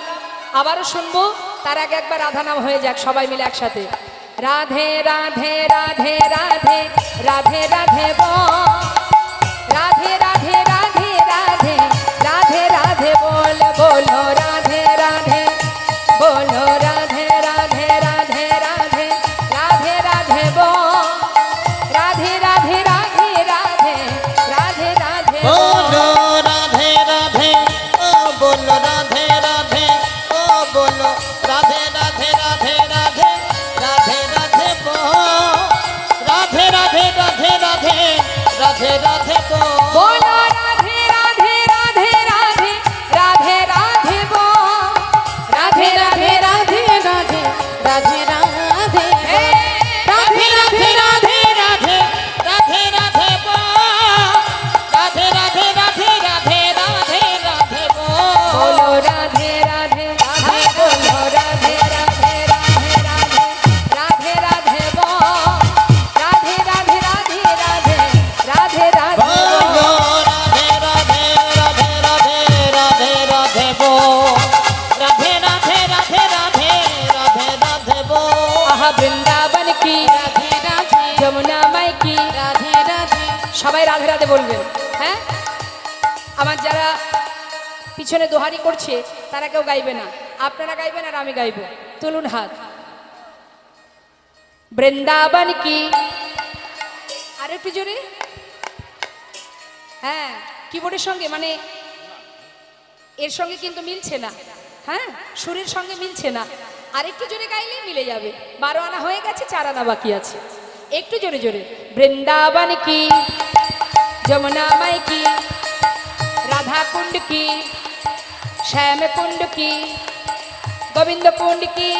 আবারও শুনবো, তার আগে একবার রাধা নাম হয়ে যাক সবাই মিলে একসাথে। রাধে রাধে রাধে রাধে রাধে রাধে বল, রাধে রাধে রাধে রাধে রাধে রাধে বল, বলো রাধে রাধে, বলো রাধে রাধে রাধে রাধে রাধে রাধে বল, রাধে রাধে রাধে রাধে রাধে রাধে বলো রাধে রাধে, ও বলো রাধে রাধে, ও বলো রাধে রাধে রাধে রাধে রাধে রাধে বল, রাধে রাধে রাধে রাধে রাধে রাধে বল, বলো রাধে রাধে রাধে রাধে রাধে রাধে বল, রাধে রাধে রাধে রাধে রাধে রাধে, রাধে রাধে রাধে রাধে রাধে রাধে বল, রাধে রাধে রাধে রাধে রাধে রাধে বল, বলো রাধে রাধে রাধে, বলো রাধে রাধে রাধে রাধে রাধে রাধে বল, রাধে রাধে রাধে রাধে রাধে রাধে বলো বল, রাধে রাধে রাধে রাধে রাধে রাধে বল, রাধে রাধে রাধে রাধে রাধে রাধে বল, আহা বৃন্দাবন কি রাধে রাধে যমুনা মাই কি, রাধে রাধে সবাই রাধে রাধে বলবেন। হ্যাঁ, আমার যারা পিছনে দোহারি করছে তারা কেউ গাইবে না, আপনারা গাইবেন আর আমি গাইব। তুলুন হাত। বৃন্দাবন কি, আর একটু জোরে। হ্যাঁ, কিবোর্ডের সঙ্গে মানে এর সঙ্গে কিন্তু মিলছে না, হ্যাঁ সুরের সঙ্গে মিলছে না, আর একটু জোরে গাইলেই মিলে যাবে। 12 আনা হয়ে গেছে, 4 আনা বাকি আছে, একটু জোরে জোরে। বৃন্দাবন কি যমুনা মাই কি, রাধা কুंड की, श्याम कुंड की, गोविंद कुंड की,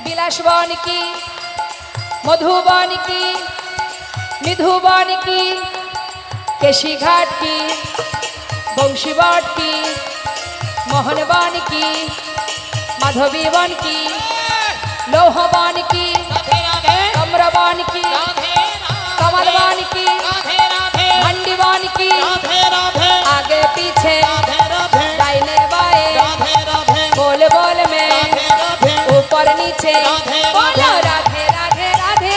बिलासवन की, मधुबन की, निधुबन की, केशी घाट की, बंशीवाट की, मोहनवन की, माधवीवन की, लोहवन की, कमरवन की, कमलवन की, भंडीवन की, आगे पीछे दाहिने बाएं, बोल बोल में ऊपर नीचे, बोलो राधे राधे राधे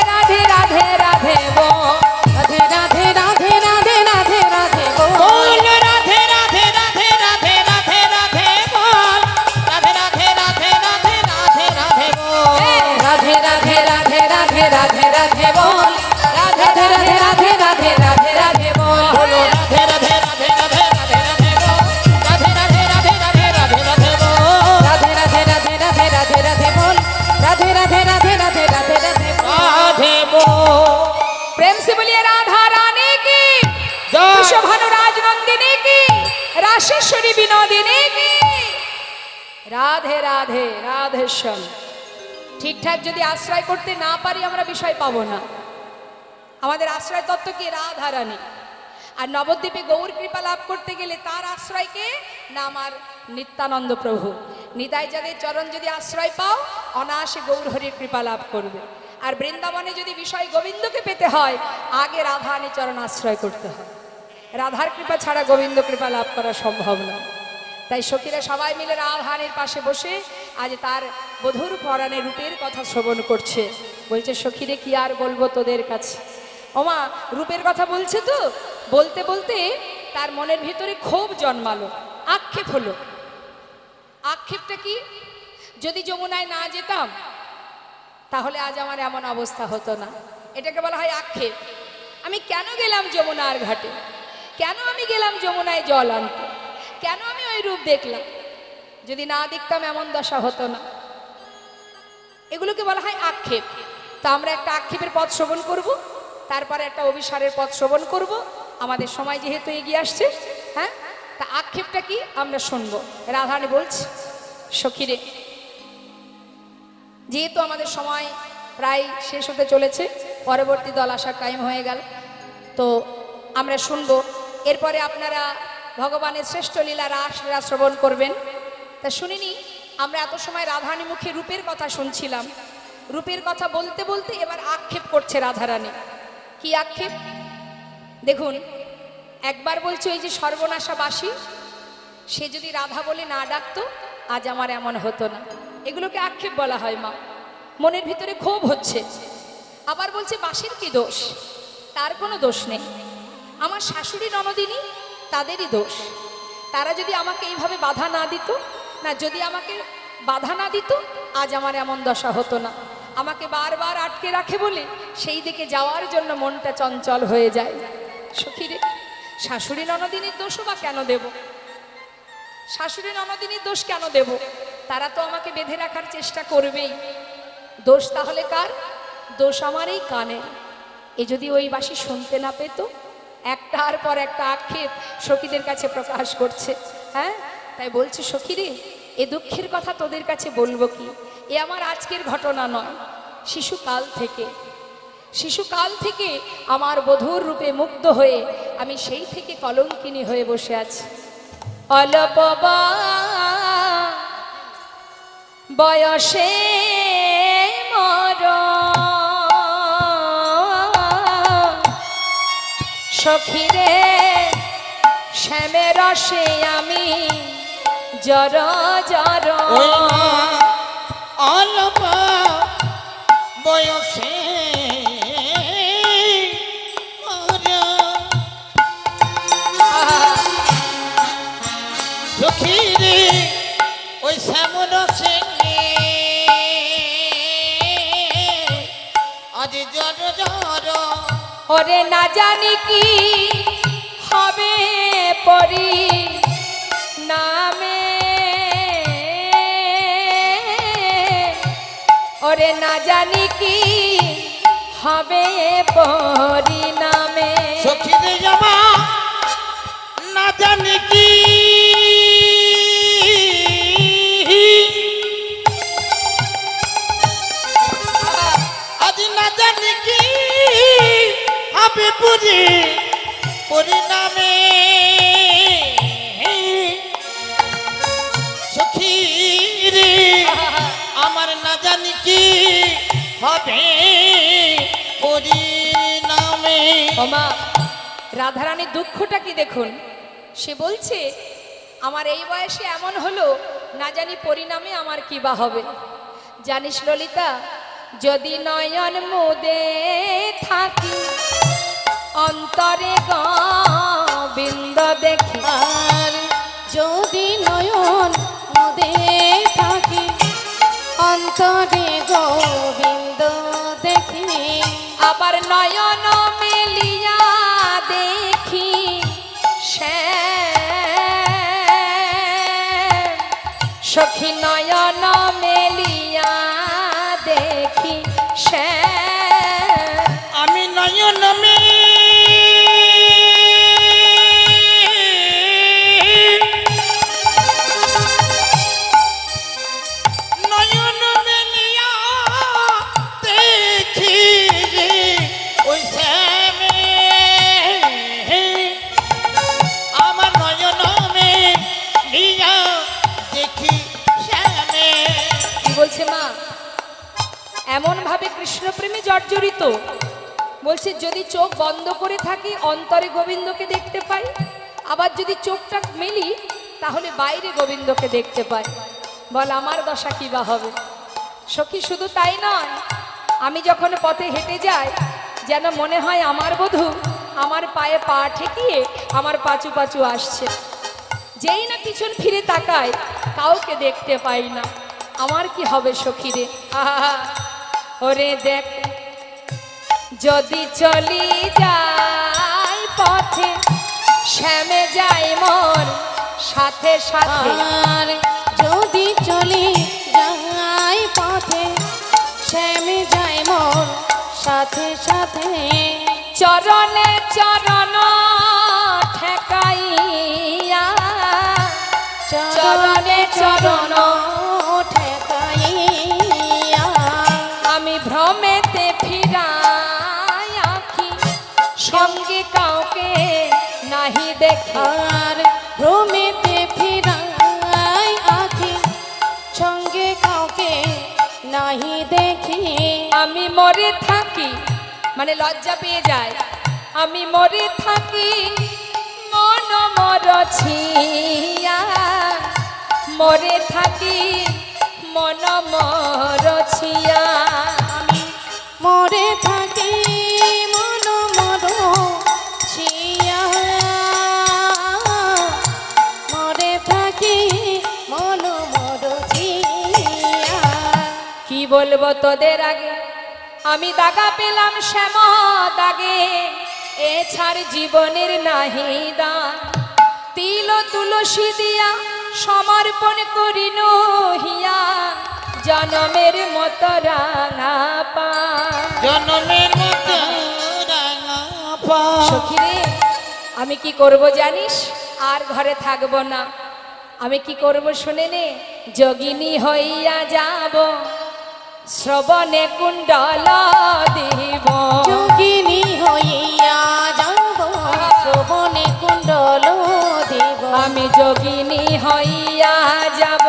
রাধে রাধে বল রাধে রাধে রাধে রাধে রাধে রাধে বল बोल राधे राधे राधे राधे राधे राधे बोल राधे राधे राधे राधे राधे राधे बोल রাধে রাধে রাধে রাধে রাধে রাধে বল রাধে রাধে রাধে রাধে রাধে রাধে বল बोलो राधे राधे राधे राधे राधे राधे बोल राधे राधे राधे राधे राधे राधे बोल রাধे রাধे রাধे রাধে রাধে রাধে বল রাধে রাধে রাধে রাধে রাধে রাধে বল राधे बोल प्रेम से बोलिए राधा रानी की जय। वृषभानुराज नंदिनी की राशेश्वरी विनोदिनी की রাধে রাধে রাধে শ্যাম। ঠিকঠাক যদি আশ্রয় করতে না পারি আমরা বিষয় পাবো না। আমাদের আশ্রয় তত্ত্ব কি? রাধা রানী। আর নবদ্বীপে গৌর কৃপা লাভ করতে গেলে তার আশ্রয়কে না আমার নিত্যানন্দ প্রভু নিতাই যাদের চরণ যদি আশ্রয় পাও অনায়াসে গৌর হরির কৃপা লাভ করবে। আর বৃন্দাবনে যদি বিষয় গোবিন্দকে পেতে হয় আগে রাধারানী চরণ আশ্রয় করতে হয়। রাধার কৃপা ছাড়া গোবিন্দ কৃপা লাভ করা সম্ভব না। তাই সখীরা সবাই মিলে রাধারানীর পাশে বসে আজ তার বধুর পরাণে রূপের কথা শ্রবণ করছে। বলছে সখীরে কি আর বলবো তোদের কাছে। ওমা রূপের কথা বলছে তো, বলতে বলতে তার মনের ভিতরে ক্ষোভ জন্মালো, আক্ষেপ হলো। আক্ষেপটা কি? যদি যমুনায় না যেতাম তাহলে আজ আমার এমন অবস্থা হতো না। এটাকে বলা হয় আক্ষেপ। আমি কেন গেলাম যমুনার ঘাটে? কেন আমি গেলাম যমুনায় জল আনতে? কেন আমি ওই রূপ দেখলাম? যদি না দেখতাম এমন দশা হতো না। এগুলোকে বলা হয় আক্ষেপ। তা আমরা একটা আক্ষেপের পথ শ্রবণ করব, তারপরে একটা অভিসারের পথ শ্রবণ করব। আমাদের সময় যেহেতু এগিয়ে আসছে, হ্যাঁ, তা আক্ষেপটা কি আমরা শুনবো। রাধারানী বলছে সখীরে, যেহেতু আমাদের সময় প্রায় শেষ হতে চলেছে, পরবর্তী দল আসার টাইম হয়ে গেল, তো আমরা শুনবো। এরপরে আপনারা ভগবানের শ্রেষ্ঠ লীলা রাসলীলা শ্রবণ করবেন। তা শুনিনি আমরা এত সময় রাধারানী মুখে রূপের কথা শুনছিলাম। রূপের কথা বলতে বলতে এবার আক্ষেপ করছে রাধারানী। কি আক্ষেপ দেখুন। একবার বলছে ওই যে সর্বনাশাবাসী, সে যদি রাধা বলে না ডাকতো আজ আমার এমন হতো না। এগুলোকে আক্ষেপ বলা হয় মা। মনের ভিতরে ক্ষোভ হচ্ছে। আবার বলছে বাসির কি দোষ? তার কোনো দোষ নেই। আমার শাশুড়ি ননদিনী তাদেরই দোষ। তারা যদি আমাকে এইভাবে বাধা না দিত, না যদি আমাকে বাধা না দিত আজ আমার এমন দশা হতো না। আমাকে বারবার আটকে রাখে বলে সেই দিকে যাওয়ার জন্য মনটা চঞ্চল হয়ে যায়। সখীরে, শাশুড়ি ননদিনীর দোষও বা কেন দেব? শাশুড়ি ননদিনীর দোষ কেন দেব? তারা তো আমাকে বেঁধে রাখার চেষ্টা করবেই। দোষ তাহলে কার? দোষ আমার এই কানের। এ যদি ওই বাসী শুনতে না পেত, একটার পর একটা আক্ষেপ সখীদের কাছে প্রকাশ করছে। হ্যাঁ, তাই বলছে সখীরে, এ দুঃখের কথা তোদের কাছে বলবো কি? এ আমার আজকের ঘটনা নয়, শিশুকাল থেকে আমার বধূর রূপে মুগ্ধ হয়ে আমি সেই থেকে কলঙ্কিনী হয়ে বসে আছি। অল্প বয়সে সখীরে শ্যামের রসে আমি জর জর। অল্প বয়সে সখীরে ওই শ্যামর সিংহে আজ জর জর। ওরে না জানি কি হবে পরি নামে, ওরে না জানি কি হবে পরিণামে। সখীরে জামা না জানি কি আজ না জানি কি হবে পরিণামে। সখীরে আমার না জানি কি হবে পরিণামে। ওমা, রাধারানীর দুঃখটা কি দেখুন। সে বলছে আমার এই বয়সে এমন হলো, না জানি পরিণামে আমার কি বা হবে। জানিস ললিতা, যদি নয়ন মুদে থাকি অন্তরে গোবিন্দ দেখি। আর যদি নয়ন মুদে থাকি অন্তরে গোবিন্দ দেখি। আবার নয়ন মেলিয়া দেখি শ্যাম, সখী নয়ন মেলিয়া দেখি শ্যাম। আমি নয়ন নয়ন মেলিয়া দেখি ওই শ্যামে, আমার নয়ন মেলিয়া দেখি শ্যামে। কি বলছে মা? এমন ভাবে কৃষ্ণ প্রেমে জর্জরিত, বলছে যদি চোখ বন্ধ করে থাকি অন্তরে গোবিন্দকে দেখতে পাই, আবার যদি চোখটা মেলি তাহলে বাইরে গোবিন্দকে দেখতে পাই। বল আমার দশা কি বা হবে? সখী শুধু তাই নয়, আমি যখন পথে হেঁটে যাই যেন মনে হয় আমার বধূ আমার পায়ে পা ঠেকিয়ে আমার পাচু পাচু আসছে। যেই না পিছন ফিরে তাকায় কাউকে দেখতে পাই না। আমার কি হবে সখী রে? আহা, ওরে দেখ যদি চলি যাই পথে শ্যামে যাই মোর সাথে সাথে। আর যদি চলি যাই পথে শ্যামে যাই মোর সাথে সাথে। চরণে চরণ ঠেকাইয়া, চরণে চরণ ঠেকাইয়া আমি ভ্রমেতে ফিরাই আঁখি, সঙ্গে কাউকে নাহি দেখি। আর ভ্রমেতে ফিরাই আঁখি সঙ্গে কাউকে নাহি দেখি। আমি মরে থাকি, মানে লজ্জা পেয়ে যায়, আমি মরে থাকি মন মরছিয়া, মরে থাকি মন মরছিয়া। আমি মরে থাকি মন মরছিয়া, মরে থাকি মন মরছিয়া। কি বলবো তোদের আগে, আমি দাগা পেলাম শ্যাম দাগে, এ ছাড় জীবনের নাহি দান। তিল তুলসী দিয়া সমর্পণ করিল হিয়া, জনমের মতো রাঙা পা। জনমের মতো রাঙা পা। সখী রে, আমি কি করব জানিস? আর ঘরে থাকবো না। আমি কি করব শুনে নে, যোগিনী হইয়া যাব শ্রবণে কুণ্ডল দিব। যোগিনী হইয়া যাব শ্রবণে কুণ্ডল দেব। আমি যোগিনী হইয়া যাব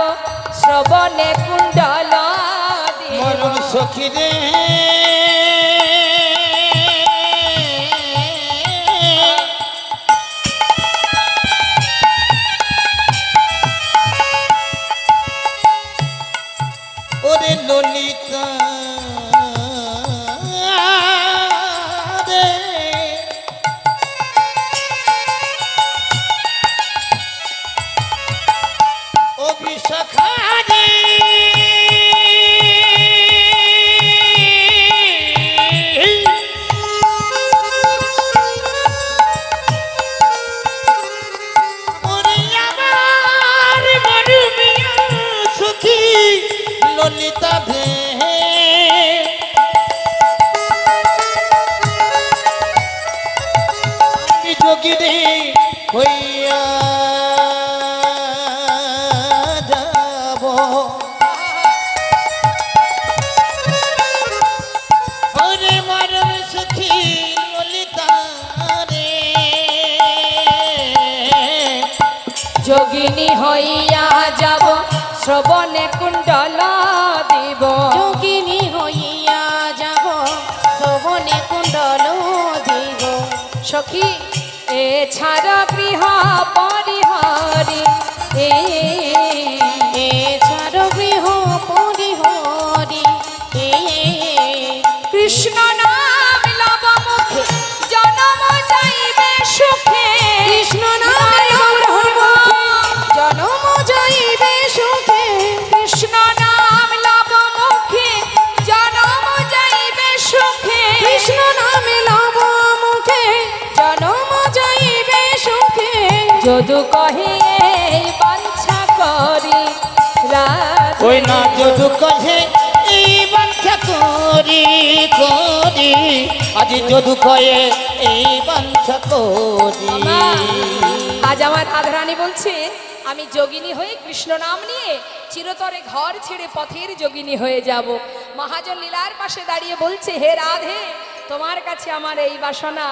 শ্রবণে কুণ্ডল দিব। মরণ সখী রে ওরে ললিতা রে, ও বিশাখা রে, ওরে আমার মরুমিয়া সখী ললিতা ভে, আমি যোগিনী হইয়া যাব। ওরে মরম সখী ললিতা রে, যোগিনী হইয়া যাব শ্রবণে কুণ্ডল দিব। যোগিনী হইয়া যাব শ্রবণে কুণ্ডল দিব। সখী এছাড়া গৃহ পরিহরি, এছাড়া গৃহ পরিহরি কৃষ্ণ নাম লব মুখে জনম যাইবে সুখে কৃষ্ণ নাম লব মুখে জনম যাইবে সুখে কৃষ্ণ নাম লব মুখে জনম যাইবে সুখে কৃষ্ণ নাম লব মুখে জনম যাইবে সুখে যদু কহে এই বাঞ্ছা করি রাধে ওই না যদু কহে এই বাঞ্ছা করি করি আজি যদু কয়ে এই বাঞ্ছা করি মা, আজ আমার রাধারানী বলছে আমি যোগিনী হয়ে কৃষ্ণ নাম নিয়ে চিরতরে ঘর ছেড়ে পথের যোগিনী হয়ে যাব। মহাজন লীলার পাশে দাঁড়িয়ে বলছে হে রাধে তোমার কাছে আমার এই বাসনা